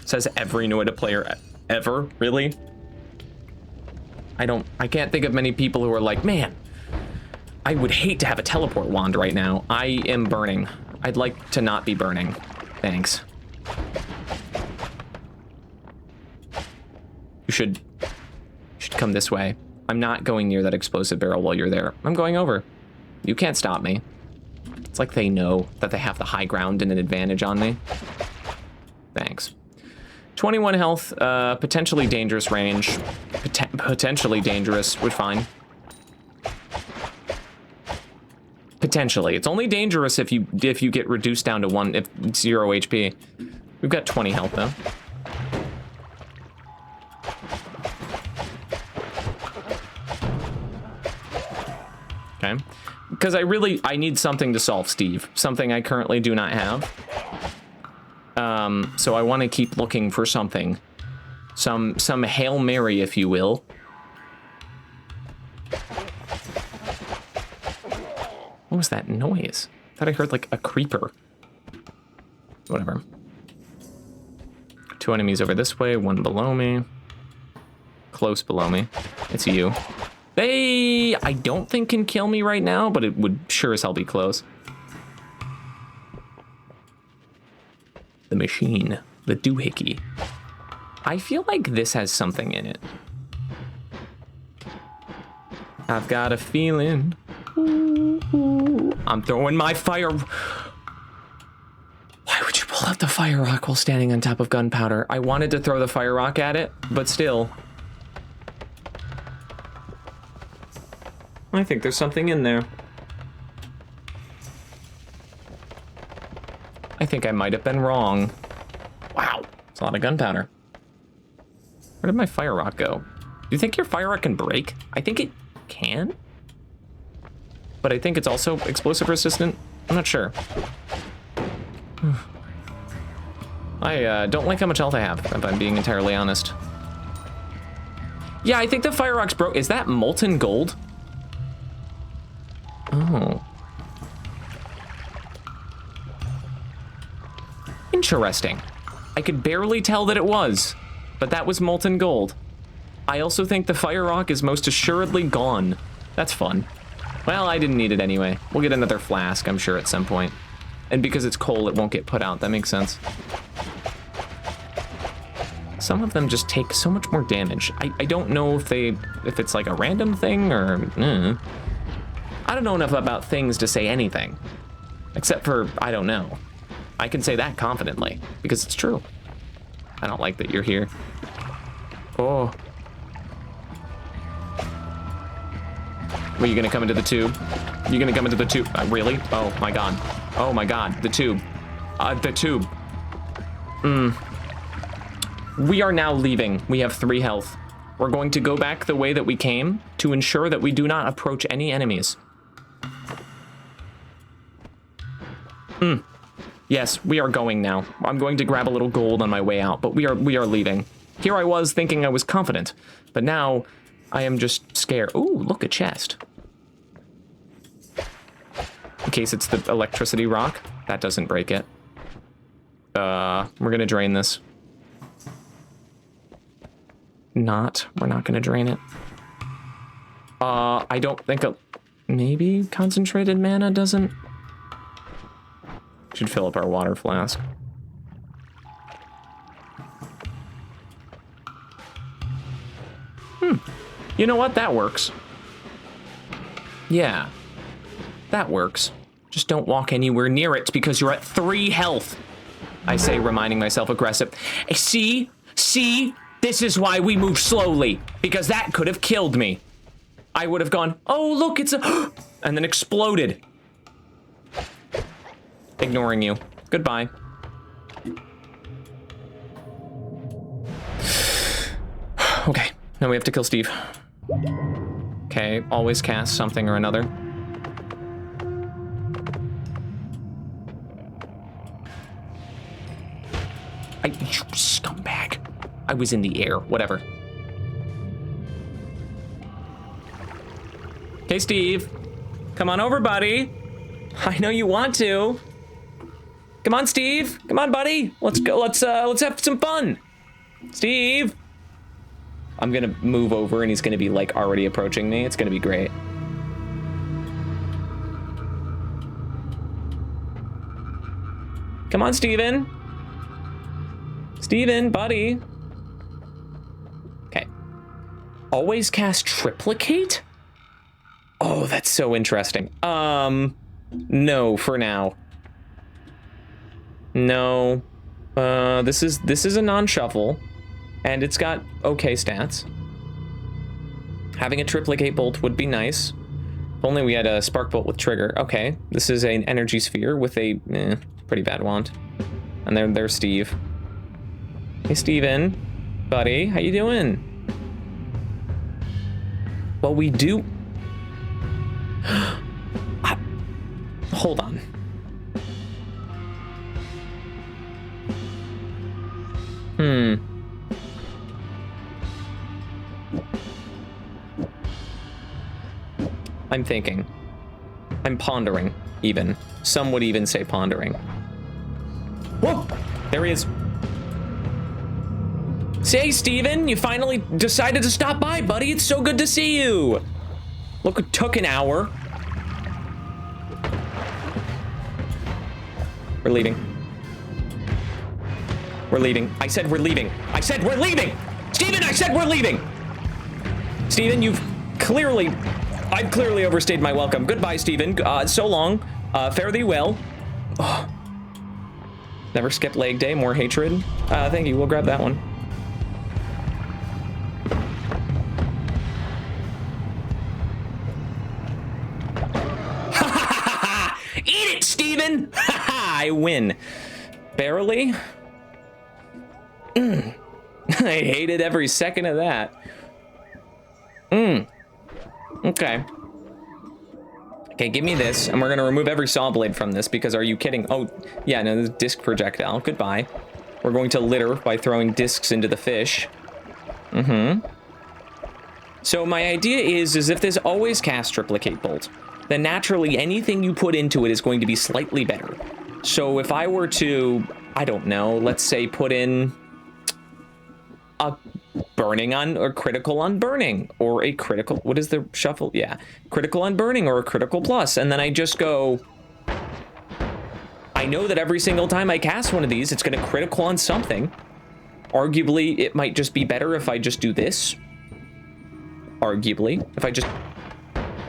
Says every Noita player ever, really? I can't think of many people who are like, man, I would hate to have a teleport wand right now. I am burning. I'd like to not be burning. Thanks. You should come this way. I'm not going near that explosive barrel while you're there. I'm going over. You can't stop me. It's like they know that they have the high ground and an advantage on me. Thanks. 21 health, potentially dangerous range. Potentially dangerous, we're fine. Potentially. It's only dangerous if you get reduced down to 0 HP. We've got 20 health though. Okay. Because I need something to solve Steve. Something I currently do not have. So I want to keep looking for something. Some Hail Mary, if you will. What was that noise? I thought I heard like a creeper. Whatever. 2 enemies over this way, 1 below me. Close below me. It's you. They, I don't think can kill me right now, but it would sure as hell be close. The machine, the doohickey. I feel like this has something in it. I've got a feeling. I'm throwing my fire. Why would you pull out the fire rock while standing on top of gunpowder? I wanted to throw the fire rock at it, but still. I think there's something in there. I think I might have been wrong. Wow, it's a lot of gunpowder. Where did my fire rock go? Do you think your fire rock can break? I think it can. But I think it's also explosive resistant. I'm not sure. I don't like how much health I have, if I'm being entirely honest. Yeah, I think the fire rock's broke. Is that molten gold? Oh. Interesting. I could barely tell that it was, but that was molten gold. I also think the fire rock is most assuredly gone. That's fun. Well, I didn't need it anyway. We'll get another flask, I'm sure, at some point. And because it's coal, it won't get put out. That makes sense. Some of them just take so much more damage. I don't know if it's like a random thing or... I don't know enough about things to say anything. Except for, I don't know. I can say that confidently, because it's true. I don't like that you're here. Oh. Were you gonna come into the tube? You gonna come into the tube? Really? Oh my god. Oh my god, the tube. The tube. We are now leaving. We have 3 health. We're going to go back the way that we came to ensure that we do not approach any enemies. Yes, we are going now. I'm going to grab a little gold on my way out, but we are leaving. Here I was thinking I was confident, but now I am just scared. Ooh, look, a chest. In case it's the electricity rock, that doesn't break it. We're gonna drain this. We're not gonna drain it. I don't think maybe concentrated mana doesn't. Should fill up our water flask. You know what? That works. Yeah, that works. Just don't walk anywhere near it because you're at 3 health. I say, reminding myself aggressive. See, this is why we move slowly, because that could have killed me. I would have gone, oh, look, it's a, and then exploded. Ignoring you. Goodbye. Okay, now we have to kill Steve. Okay, always cast something or another. You scumbag. I was in the air, whatever. Okay, Steve. Come on over, buddy. I know you want to. Come on, Steve. Come on, buddy. Let's go. Let's have some fun. Steve. I'm gonna move over and he's gonna be like already approaching me. It's gonna be great. Come on, Steven. Steven, buddy. Okay. Always cast triplicate? Oh, that's so interesting. No, for now. No. This is a non-shuffle, and it's got okay stats. Having a triplicate bolt would be nice. If only we had a spark bolt with trigger. Okay, this is an energy sphere with a pretty bad wand. And there's Steve. Hey, Steven. Buddy, how you doing? Well, we do... Hold on. I'm thinking. I'm pondering, even. Some would even say pondering. Whoa! There he is. Say, Steven, you finally decided to stop by, buddy. It's so good to see you. Look, it took an hour. We're leaving. We're leaving. I said we're leaving. I said we're leaving! Steven, I said we're leaving! Steven, I've clearly overstayed my welcome. Goodbye, Steven. So long. Fare thee well. Oh. Never skip leg day, more hatred. Thank you, we'll grab that one. Eat it, Steven! I win. Barely? I hated every second of that. Okay. Okay, give me this, and we're gonna remove every saw blade from this, because are you kidding? Oh, yeah, no, this disc projectile. Goodbye. We're going to litter by throwing discs into the fish. So my idea is if this always casts triplicate bolt, then naturally anything you put into it is going to be slightly better. So if I were to, I don't know, let's say put in a burning on or critical on burning or a critical, what is the shuffle? Yeah, critical on burning or a critical plus. And then I just go, I know that every single time I cast one of these, it's going to critical on something. Arguably, it might just be better if I just do this. Arguably, if I just,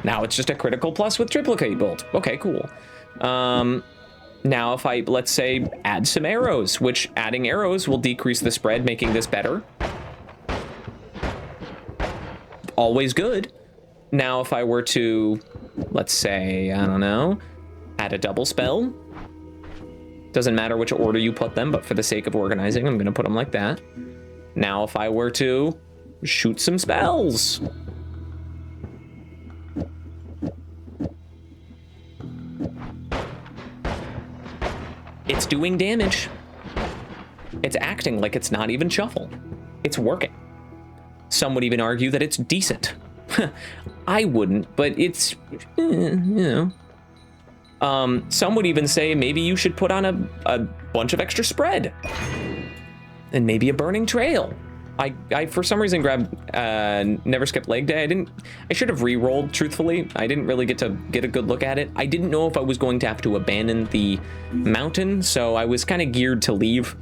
now it's just a critical plus with triplicate bolt. Okay, cool. Now if I, let's say, add some arrows, which adding arrows will decrease the spread, making this better. Always good. Now if I were to, let's say, I don't know, add a double spell. Doesn't matter which order you put them, but for the sake of organizing, I'm gonna put them like that. Now if I were to shoot some spells. It's doing damage. It's acting like it's not even shuffle. It's working. Some would even argue that it's decent. I wouldn't, but it's, you know. Some would even say maybe you should put on a bunch of extra spread. And maybe a burning trail. I for some reason grabbed Never Skip Leg Day. I should have re-rolled, truthfully. I didn't really get to get a good look at it. I didn't know if I was going to have to abandon the mountain, so I was kind of geared to leave.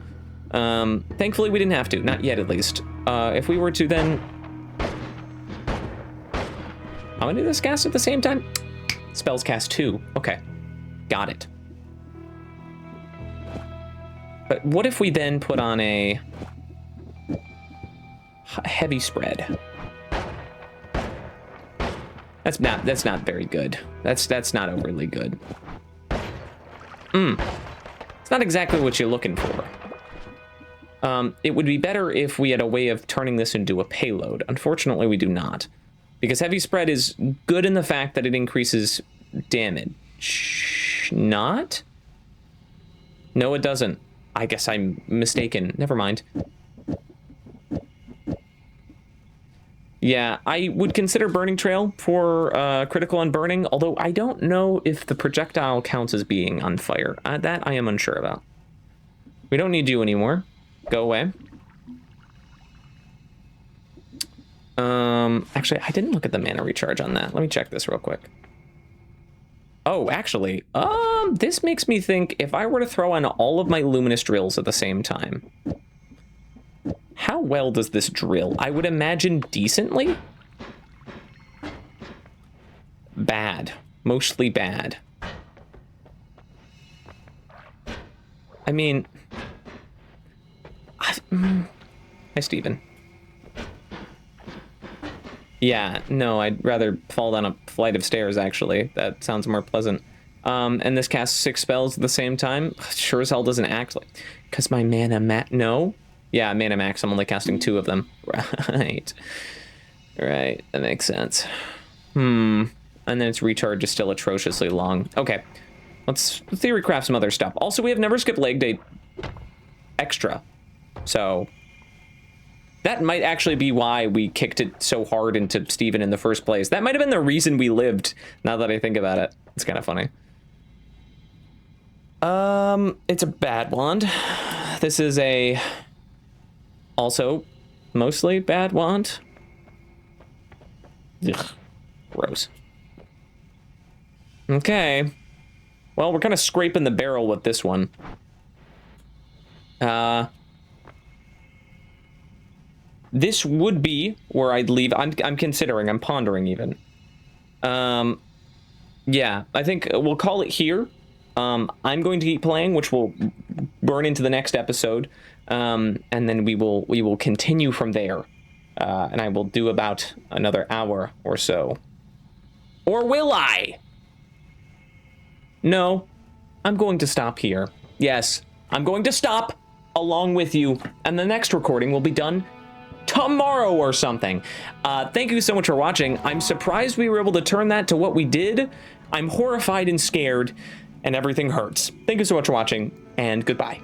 Thankfully we didn't have to, not yet at least. If we were to then... I'm gonna do this cast at the same time? Spells cast 2, okay. Got it. But what if we then put on a heavy spread? That's not very good. That's not overly good. It's not exactly what you're looking for. It would be better if we had a way of turning this into a payload. Unfortunately, we do not. Because heavy spread is good in the fact that it increases damage. Not? No, it doesn't. I guess I'm mistaken. Never mind. Yeah, I would consider Burning Trail for critical on burning, although I don't know if the projectile counts as being on fire. That I am unsure about. We don't need you anymore. Go away. Actually, I didn't look at the mana recharge on that. Let me check this real quick. Oh, actually, this makes me think if I were to throw on all of my luminous drills at the same time, how well does this drill? I would imagine decently? Bad. Mostly bad. I mean... Hi, Steven. Yeah, no, I'd rather fall down a flight of stairs, actually. That sounds more pleasant. And this casts 6 spells at the same time. Sure as hell doesn't act like... Because my mana no? Yeah, mana max, I'm only casting 2 of them. Right. Right, that makes sense. And then its recharge is still atrociously long. Okay, let's theory craft some other stuff. Also, we have never skipped leg day extra. So... that might actually be why we kicked it so hard into Steven in the first place. That might have been the reason we lived, now that I think about it. It's kind of funny. It's a bad wand. This is a... also, mostly bad wand. Ugh, gross. Okay. Well, we're kind of scraping the barrel with this one. This would be where I'd leave. I'm considering, I'm pondering even. Yeah, I think we'll call it here. I'm going to keep playing, which will burn into the next episode. And then we will continue from there. And I will do about another hour or so. Or will I? No, I'm going to stop here. Yes, I'm going to stop along with you. And the next recording will be done tomorrow or something. Thank you so much for watching. I'm surprised we were able to turn that to what we did. I'm horrified and scared, and everything hurts. Thank you so much for watching, and goodbye.